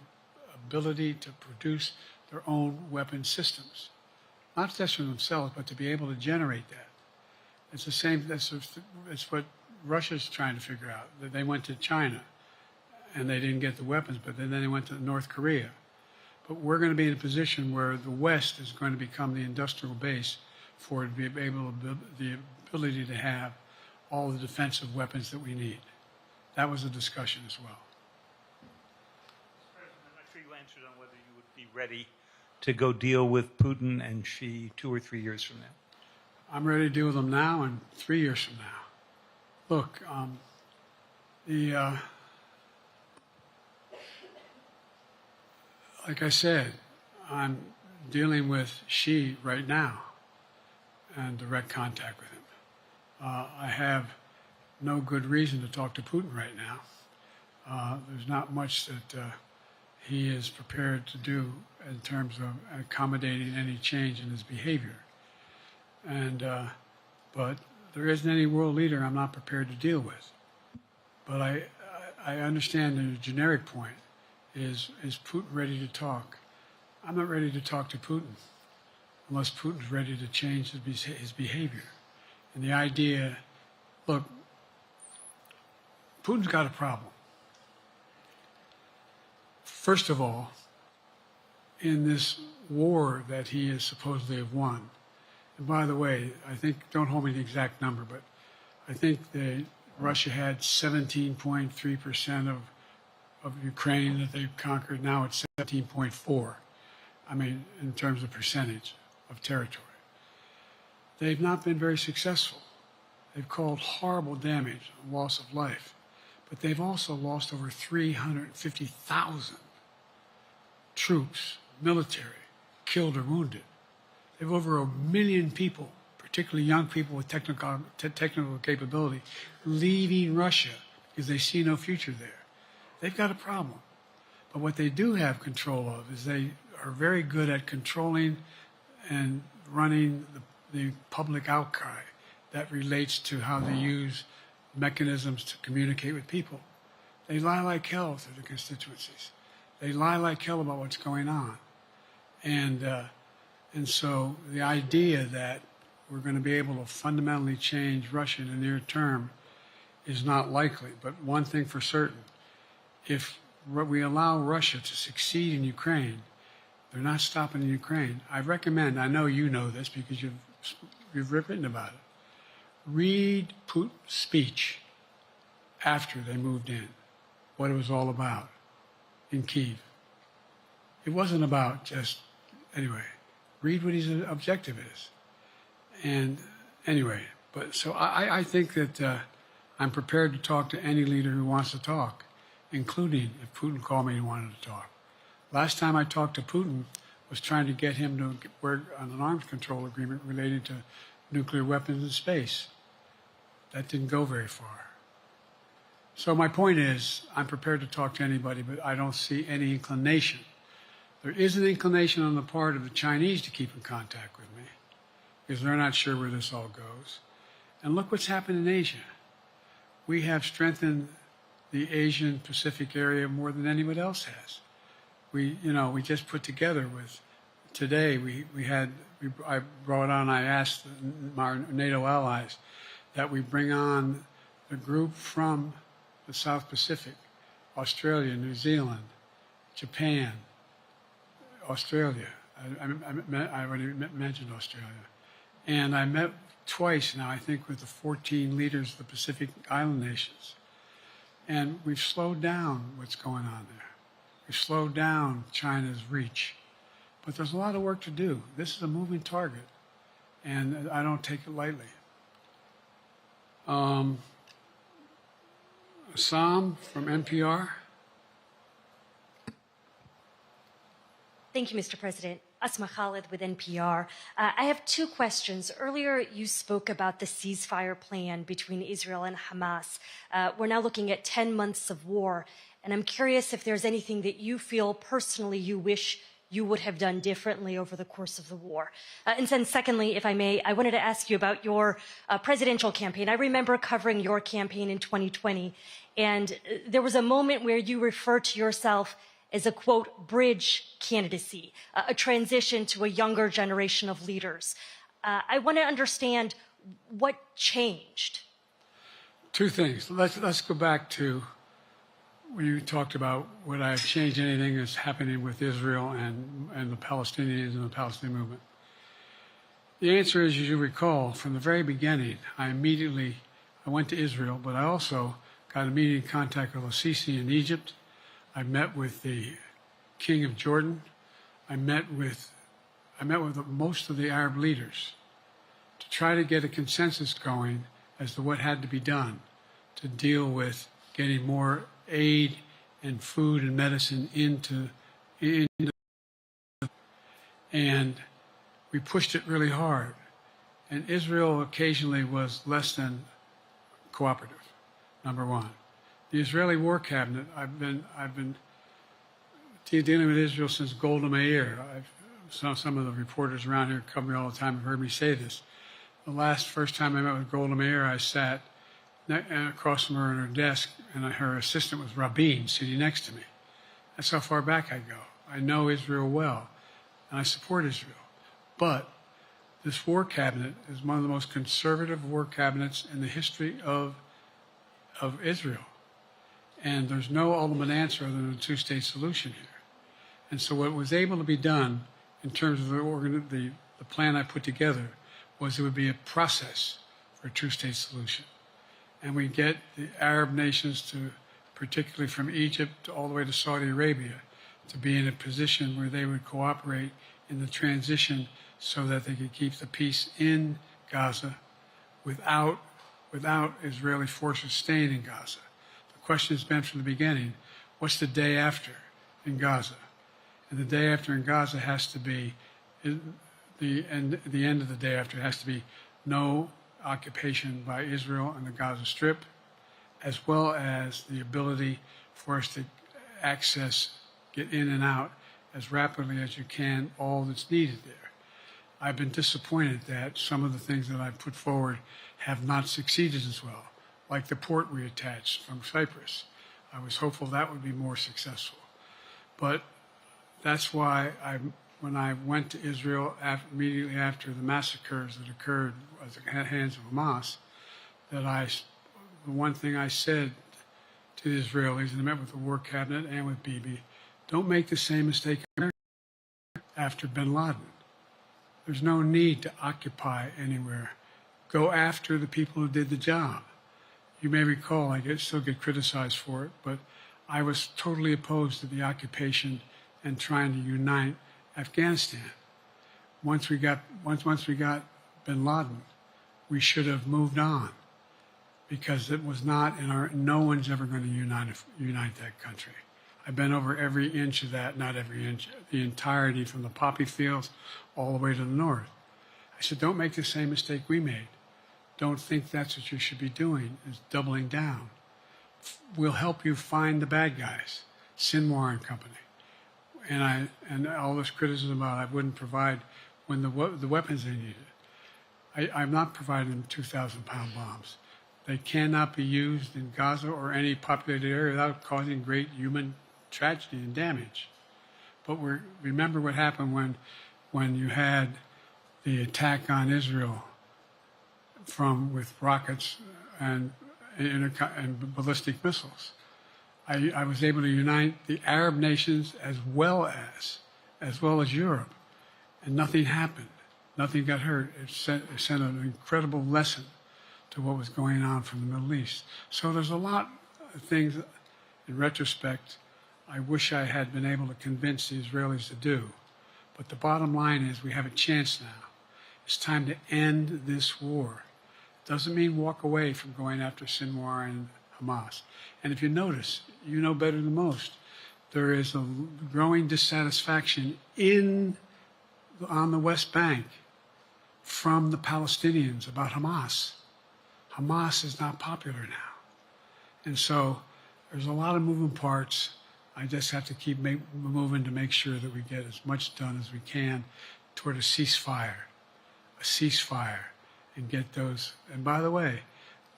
ability to produce their own weapon systems. Not just for themselves, but to be able to generate that. It's the same, it's what Russia's trying to figure out. That they went to China and they didn't get the weapons, but then they went to North Korea. But we're going to be in a position where the West is going to become the industrial base for it to be able to, the ability to have all the defensive weapons that we need. That was a discussion as well. I'm not sure you answered on whether you would be ready to go deal with Putin and Xi 2 or 3 years from now. I'm ready to deal with them now and 3 years from now. Look, like I said, I'm dealing with Xi right now and direct contact with him. I have no good reason to talk to Putin right now. There's not much that he is prepared to do in terms of accommodating any change in his behavior. And, but there isn't any world leader I'm not prepared to deal with. But I understand the generic point is Putin ready to talk? I'm not ready to talk to Putin unless Putin's ready to change his behavior. And the idea, look, Putin's got a problem. First of all, in this war that he is supposedly have won, and by the way, I think, don't hold me to the exact number, but I think that Russia had 17.3% of Ukraine that they've conquered. Now it's 17.4%. I mean, in terms of percentage of territory. They've not been very successful. They've caused horrible damage, loss of life. But they've also lost over 350,000 troops, military, killed or wounded. They have over 1 million people, particularly young people with technical capability, leaving Russia because they see no future there. They've got a problem. But what they do have control of is they are very good at controlling and running the public outcry that relates to how they use mechanisms to communicate with people. They lie like hell to the constituencies. They lie like hell about what's going on. And so the idea that we're going to be able to fundamentally change Russia in the near term is not likely. But one thing for certain, if we allow Russia to succeed in Ukraine, they're not stopping in Ukraine. I recommend, I know you know this because you've written about it, read Putin's speech after they moved in, what it was all about in Kyiv. It wasn't about just, anyway, read what his objective is. And anyway, but so I think that I'm prepared to talk to any leader who wants to talk, including if Putin called me and wanted to talk. Last time I talked to Putin was trying to get him to work on an arms control agreement related to nuclear weapons in space. That didn't go very far. So my point is, I'm prepared to talk to anybody, but I don't see any inclination. There is an inclination on the part of the Chinese to keep in contact with me because they're not sure where this all goes. And look what's happened in Asia. We have strengthened the Asian Pacific area more than anybody else has. We just put together with, today I brought on, I asked our NATO allies that we bring on the group from the South Pacific, Australia, New Zealand, Japan, Australia. I already mentioned Australia. And I met twice now, I think, with the 14 leaders of the Pacific Island nations. And we've slowed down what's going on there. We've slowed down China's reach. But there's a lot of work to do. This is a moving target, and I don't take it lightly. Assam from NPR. Thank you, Mr. President. Asma Khalid with NPR. I have two questions. Earlier, you spoke about the ceasefire plan between Israel and Hamas. We're now looking at 10 months of war, and I'm curious if there's anything that you feel personally you wish you would have done differently over the course of the war. And then secondly, if I may, I wanted to ask you about your presidential campaign. I remember covering your campaign in 2020, and there was a moment where you referred to yourself as a, quote, bridge candidacy, a transition to a younger generation of leaders. I want to understand what changed. Two things. Let's go back to when you talked about would I have changed anything that's happening with Israel and the Palestinians and the Palestinian movement. The answer is, as you recall, from the very beginning, I went to Israel, but I also got immediate contact with al-Sisi in Egypt. I met with the King of Jordan. I met with most of the Arab leaders to try to get a consensus going as to what had to be done to deal with getting more aid and food and medicine into and we pushed it really hard. And Israel occasionally was less than cooperative, number one. The Israeli War Cabinet, I've been dealing with Israel since Golda Meir. Some of the reporters around here come me all the time and heard me say this. The first time I met with Golda Meir, I sat across from her at her desk, and her assistant was Rabin sitting next to me. That's how far back I go. I know Israel well, and I support Israel. But this war cabinet is one of the most conservative war cabinets in the history of Israel. And there's no ultimate answer other than a two-state solution here. And so what was able to be done in terms of the plan I put together was it would be a process for a two-state solution. And we get the Arab nations to, particularly from Egypt all the way to Saudi Arabia, to be in a position where they would cooperate in the transition so that they could keep the peace in Gaza without Israeli forces staying in Gaza. The question has been from the beginning, what's the day after in Gaza? And the day after in Gaza has to be, the end of the day after has to be no occupation by Israel on the Gaza Strip, as well as the ability for us to get in and out as rapidly as you can, all that's needed there. I've been disappointed that some of the things that I've put forward have not succeeded as well, like the port we attached from Cyprus. I was hopeful that would be more successful. But that's why when I went to Israel immediately after the massacres that occurred at the hands of Hamas, the one thing I said to the Israelis, and I met with the War Cabinet and with Bibi, don't make the same mistake after bin Laden. There's no need to occupy anywhere. Go after the people who did the job. You may recall, I still get criticized for it, but I was totally opposed to the occupation and trying to unite Afghanistan. Once we got bin Laden, we should have moved on, because it was not no one's ever going to unite that country. I've been over every inch of that, not every inch, the entirety from the poppy fields all the way to the north. I said, don't make the same mistake we made. Don't think that's what you should be doing, is doubling down. We'll help you find the bad guys, Sinwar and company. And all this criticism about I wouldn't provide when the weapons they needed. I'm not providing them 2,000-pound bombs. They cannot be used in Gaza or any populated area without causing great human tragedy and damage. But remember what happened when you had the attack on Israel with rockets and ballistic missiles. I was able to unite the Arab nations as well as Europe, and nothing happened. Nothing got hurt. It sent an incredible lesson to what was going on from the Middle East. So there's a lot of things, in retrospect, I wish I had been able to convince the Israelis to do. But the bottom line is we have a chance now. It's time to end this war. Doesn't mean walk away from going after Sinwar and Hamas. And if you notice, you know better than most, there is a growing dissatisfaction on the West Bank from the Palestinians about Hamas. Hamas is not popular now. And so there's a lot of moving parts. I just have to keep moving to make sure that we get as much done as we can toward a ceasefire, and get those. And by the way,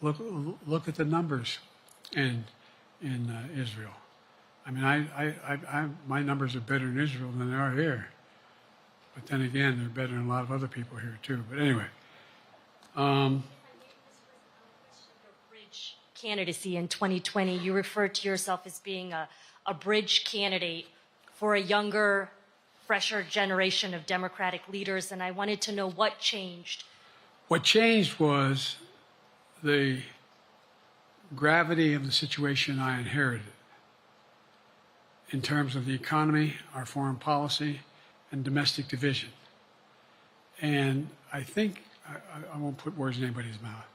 look at the numbers in Israel. I mean, my numbers are better in Israel than they are here. But then again, they're better than a lot of other people here too. But anyway. Bridge candidacy in 2020, you referred to yourself as being a bridge candidate for a younger, fresher generation of Democratic leaders, and I wanted to know what changed. What changed was the gravity of the situation I inherited in terms of the economy, our foreign policy, and domestic division. And I think, I won't put words in anybody's mouth,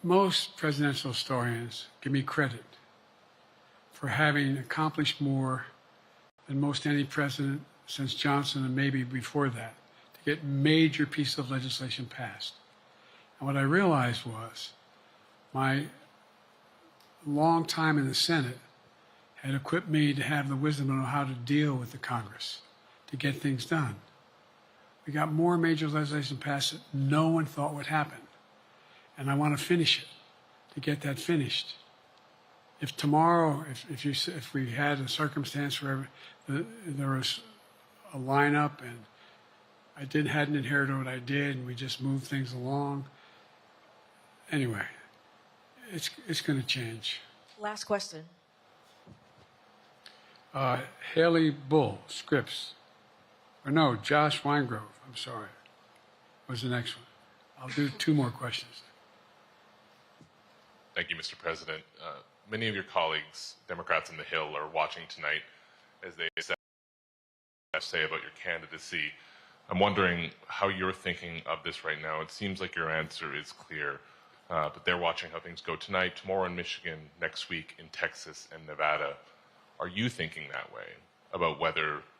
most presidential historians give me credit for having accomplished more than most any president since Johnson and maybe before that to get major pieces of legislation passed. And what I realized was my long time in the Senate had equipped me to have the wisdom to know how to deal with the Congress to get things done. We got more major legislation passed that no one thought would happen. And I want to finish it, to get that finished. If tomorrow, if we had a circumstance where there was a lineup and I hadn't inherited what I did and we just moved things along, anyway, it's going to change. Last question. Haley Bull, Scripps. Or no, Josh Weingrove, I'm sorry, was the next one. I'll do 2 more questions. Thank you, Mr. President. Many of your colleagues, Democrats on the Hill, are watching tonight as they say about your candidacy. I'm wondering how you're thinking of this right now. It seems like your answer is clear, but they're watching how things go tonight, tomorrow in Michigan, next week in Texas and Nevada. Are you thinking that way about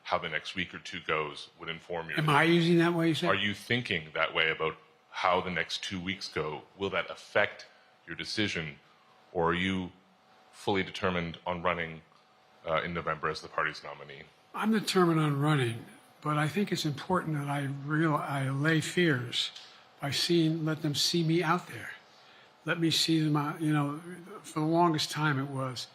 how the next week or 2 goes would inform your... Am I using that way, you said? Are you thinking that way about how the next 2 weeks go? Will that affect your decision, or are you fully determined on running in November as the party's nominee? I'm determined on running, but I think it's important that I allay fears by let them see me out there. Let me see them out. You know, for the longest time it was,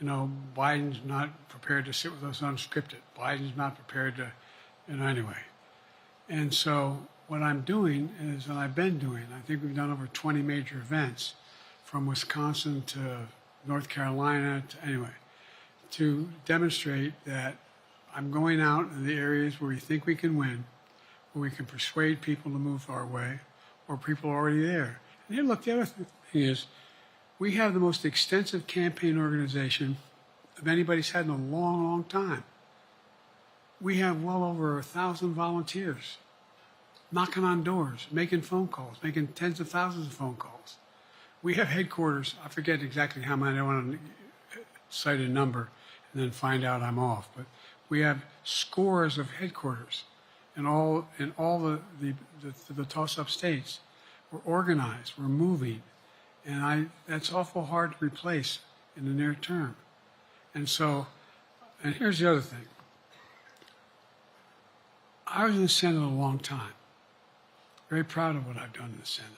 Biden's not prepared to sit with us unscripted. Biden's not prepared to, anyway. And so what I'm doing is, and I've been doing, I think we've done over 20 major events from Wisconsin to North Carolina, to demonstrate that I'm going out in the areas where we think we can win, where we can persuade people to move our way, or people are already there. And then look, the other thing is, we have the most extensive campaign organization of anybody's had in a long, long time. We have well over 1,000 volunteers knocking on doors, making phone calls, making tens of thousands of phone calls. We have headquarters, I forget exactly how many, I don't want to cite a number and then find out I'm off, but we have scores of headquarters in all the toss-up states. We're organized, we're moving, and that's awful hard to replace in the near term. And so, and here's the other thing. I was in the Senate a long time. Very proud of what I've done in the Senate.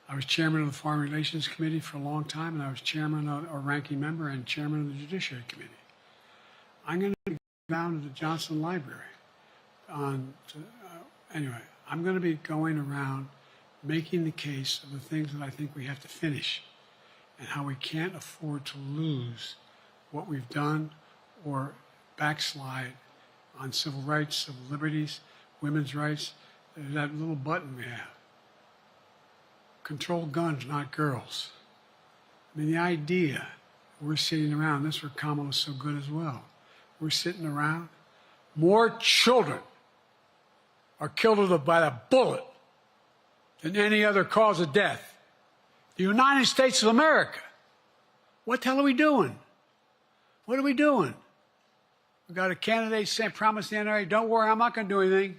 I was chairman of the Foreign Relations Committee for a long time, and I was chairman or ranking member and chairman of the Judiciary Committee. I'm going to be down to the Johnson Library. Anyway, I'm going to be going around making the case of the things that I think we have to finish and how we can't afford to lose what we've done or backslide on civil rights, civil liberties, women's rights. There's that little button we have. Control guns, not girls. I mean, the idea We're sitting around. This is where Kamala's so good as well. We're sitting around. More children are killed by a bullet than any other cause of death. The United States of America. What the hell are we doing? What are we doing? We got a candidate saying, promise the NRA, don't worry, I'm not going to do anything.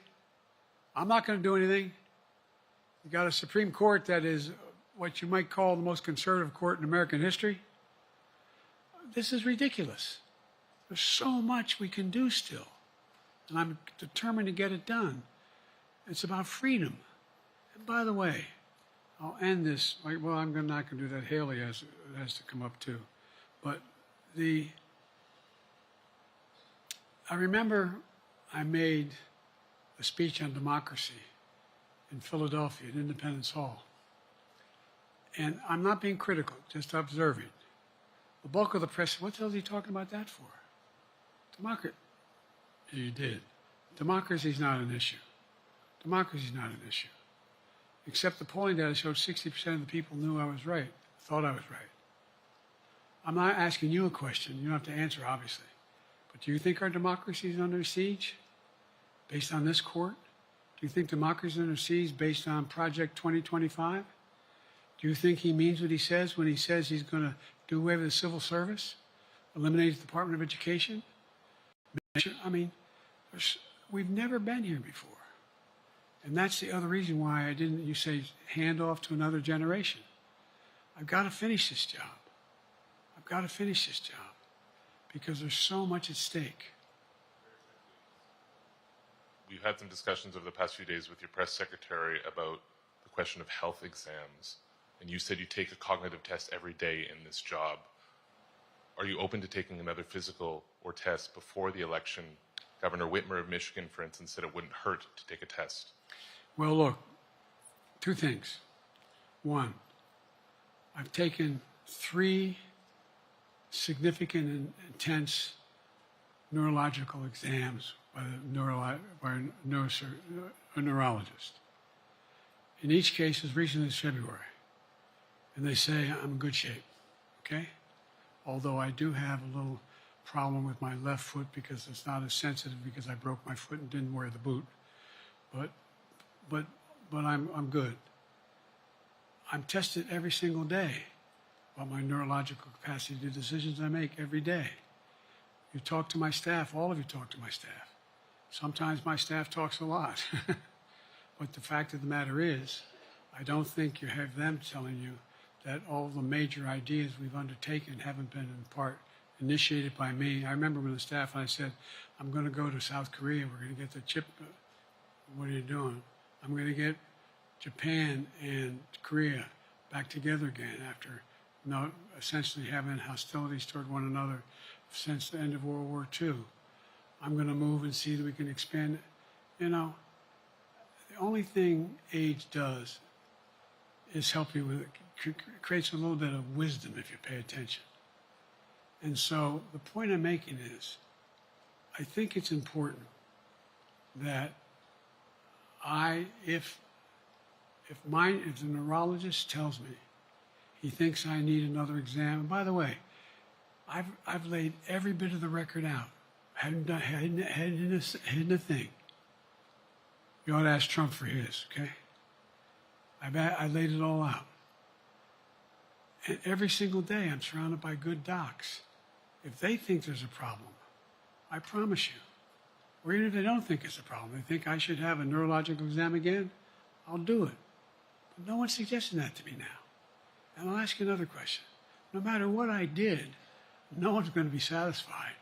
I'm not going to do anything. You got a Supreme Court that is what you might call the most conservative court in American history. This is ridiculous. There's so much we can do still. And I'm determined to get it done. It's about freedom. And by the way, I'll end this. Well, I'm not going to do that. Haley has to come up too. But I remember I made a speech on democracy in Philadelphia at Independence Hall. And I'm not being critical, just observing. The bulk of the press said, what the hell is he talking about that for? Democracy. You did. Democracy is not an issue. Democracy is not an issue. Except the polling data showed 60% of the people knew I was right, thought I was right. I'm not asking you a question. You don't have to answer, obviously. But do you think our democracy is under siege based on this court? Do you think democracy is under siege based on Project 2025? Do you think he means what he says when he says he's going to do away with the civil service, eliminate the Department of Education? I mean, we've never been here before. And that's the other reason why I didn't, you say, hand off to another generation. I've got to finish this job. I've got to finish this job because there's so much at stake. We've had some discussions over the past few days with your press secretary about the question of health exams. And you said you take a cognitive test every day in this job. Are you open to taking another physical or test before the election? Governor Whitmer of Michigan, for instance, said it wouldn't hurt to take a test. Well, look, two things. One, I've taken 3 significant and intense neurological exams by a neurologist. In each case, as recently as February. And they say I'm in good shape, okay? Although I do have a little problem with my left foot because it's not as sensitive because I broke my foot and didn't wear the boot. But I'm good. I'm tested every single day about my neurological capacity to do decisions I make every day. You talk to my staff, all of you talk to my staff. Sometimes my staff talks a lot. But the fact of the matter is, I don't think you have them telling you that all the major ideas we've undertaken haven't been in part initiated by me. I remember when the staff and I said, I'm going to go to South Korea, we're going to get the chip. What are you doing? I'm going to get Japan and Korea back together again after essentially having hostilities toward one another since the end of World War II. I'm going to move and see that we can expand. You know, the only thing age does is help you with it, creates a little bit of wisdom if you pay attention. And so the point I'm making is, I think it's important that if the neurologist tells me he thinks I need another exam, and by the way, I've laid every bit of the record out. Hadn't hidden a thing. You ought to ask Trump for his, okay? I laid it all out. And every single day I'm surrounded by good docs. If they think there's a problem, I promise you, or even if they don't think it's a problem, they think I should have a neurological exam again, I'll do it. But no one's suggesting that to me now. And I'll ask you another question. No matter what I did, no one's going to be satisfied.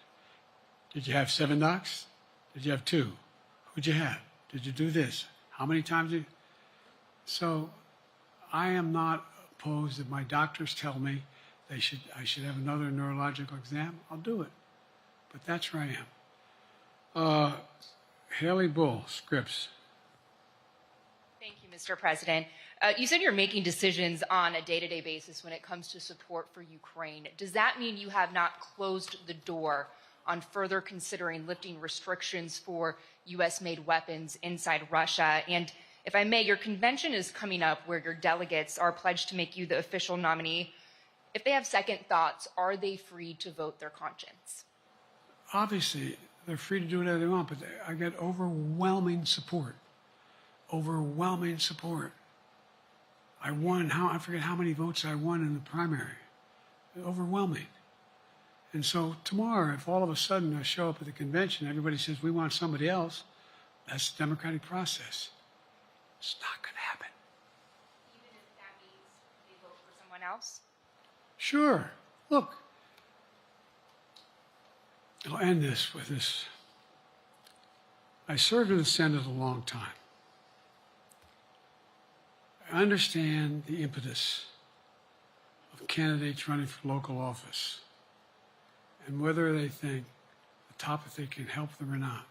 Did you have 7 docs? Did you have 2? Who'd you have? Did you do this? How many times did you? So I am not opposed. If my doctors tell me I should have another neurological exam, I'll do it. But that's where I am. Haley Bull, Scripps. Thank you, Mr. President. You said you're making decisions on a day-to-day basis when it comes to support for Ukraine. Does that mean you have not closed the door on further considering lifting restrictions for U.S.-made weapons inside Russia? And if I may, your convention is coming up where your delegates are pledged to make you the official nominee If they have second thoughts, are they free to vote their conscience? Obviously, they're free to do whatever they want, but I get overwhelming support. Overwhelming support. I won, I forget how many votes I won in the primary. Overwhelming. And so tomorrow, if all of a sudden I show up at the convention, everybody says, we want somebody else, that's the democratic process. It's not going to happen. Even if that means they vote for someone else? Sure. Look, I'll end this with this. I served in the Senate a long time. I understand the impetus of candidates running for local office and whether they think the topic can help them or not.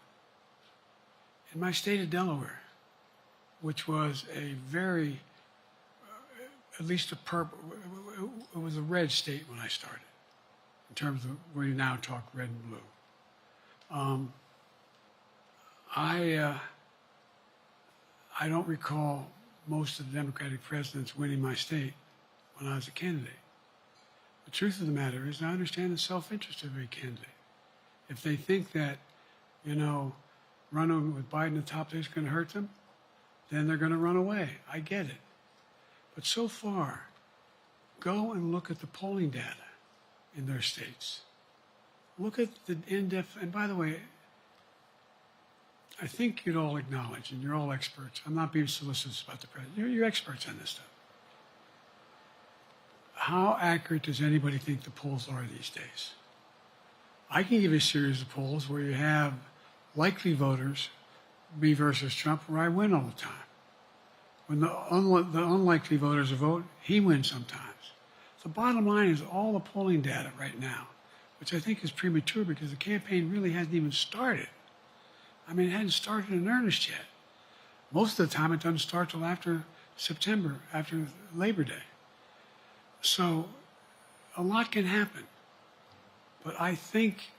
In my state of Delaware, which was a very, at least it was a red state when I started, in terms of where you now talk red and blue. I don't recall most of the Democratic presidents winning my state when I was a candidate. The truth of the matter is I understand the self-interest of every candidate. If they think that, running with Biden at the top is going to hurt them, then they're going to run away. I get it. But so far, go and look at the polling data in their states. Look at the in-depth, and by the way, I think you'd all acknowledge, and you're all experts. I'm not being solicitous about the president. You're experts on this stuff. How accurate does anybody think the polls are these days? I can give you a series of polls where you have likely voters, me versus Trump, where I win all the time. When the unlikely voters vote, he wins sometimes. The bottom line is all the polling data right now, which I think is premature because the campaign really hasn't even started. I mean, it hadn't started in earnest yet. Most of the time, it doesn't start till after September, after Labor Day. So a lot can happen. But I think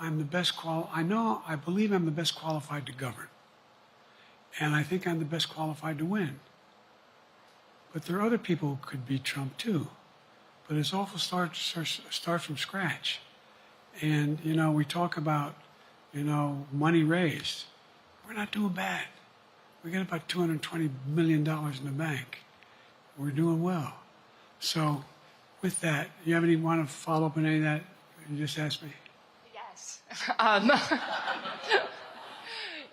I'm the best I believe I'm the best qualified to govern. And I think I'm the best qualified to win. But there are other people who could beat Trump too. But it's awful start from scratch. And, we talk about, money raised. We're not doing bad. We got about $220 million in the bank. We're doing well. So with that, you have want to follow up on any of that you just asked me? Yes.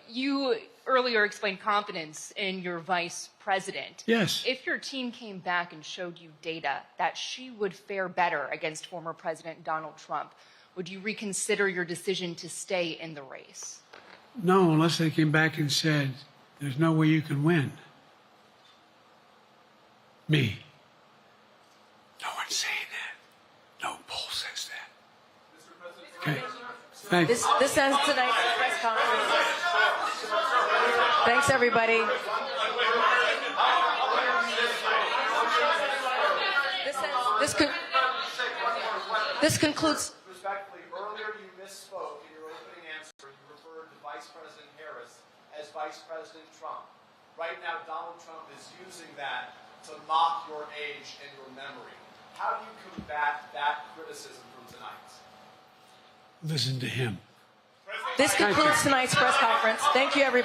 You earlier explained confidence in your vice president. Yes. If your team came back and showed you data that she would fare better against former President Donald Trump, would you reconsider your decision to stay in the race? No, unless they came back and said, there's no way you can win. Me. No one's saying that. No poll says that. Okay. Thanks. This ends tonight's press conference. Thanks, everybody. This concludes. Respectfully, earlier you misspoke in your opening answer. You referred to Vice President Harris as Vice President Trump. Right now, Donald Trump is using that to mock your age and your memory. How do you combat that criticism from tonight? Listen to him. This concludes tonight's press conference. Thank you, everybody.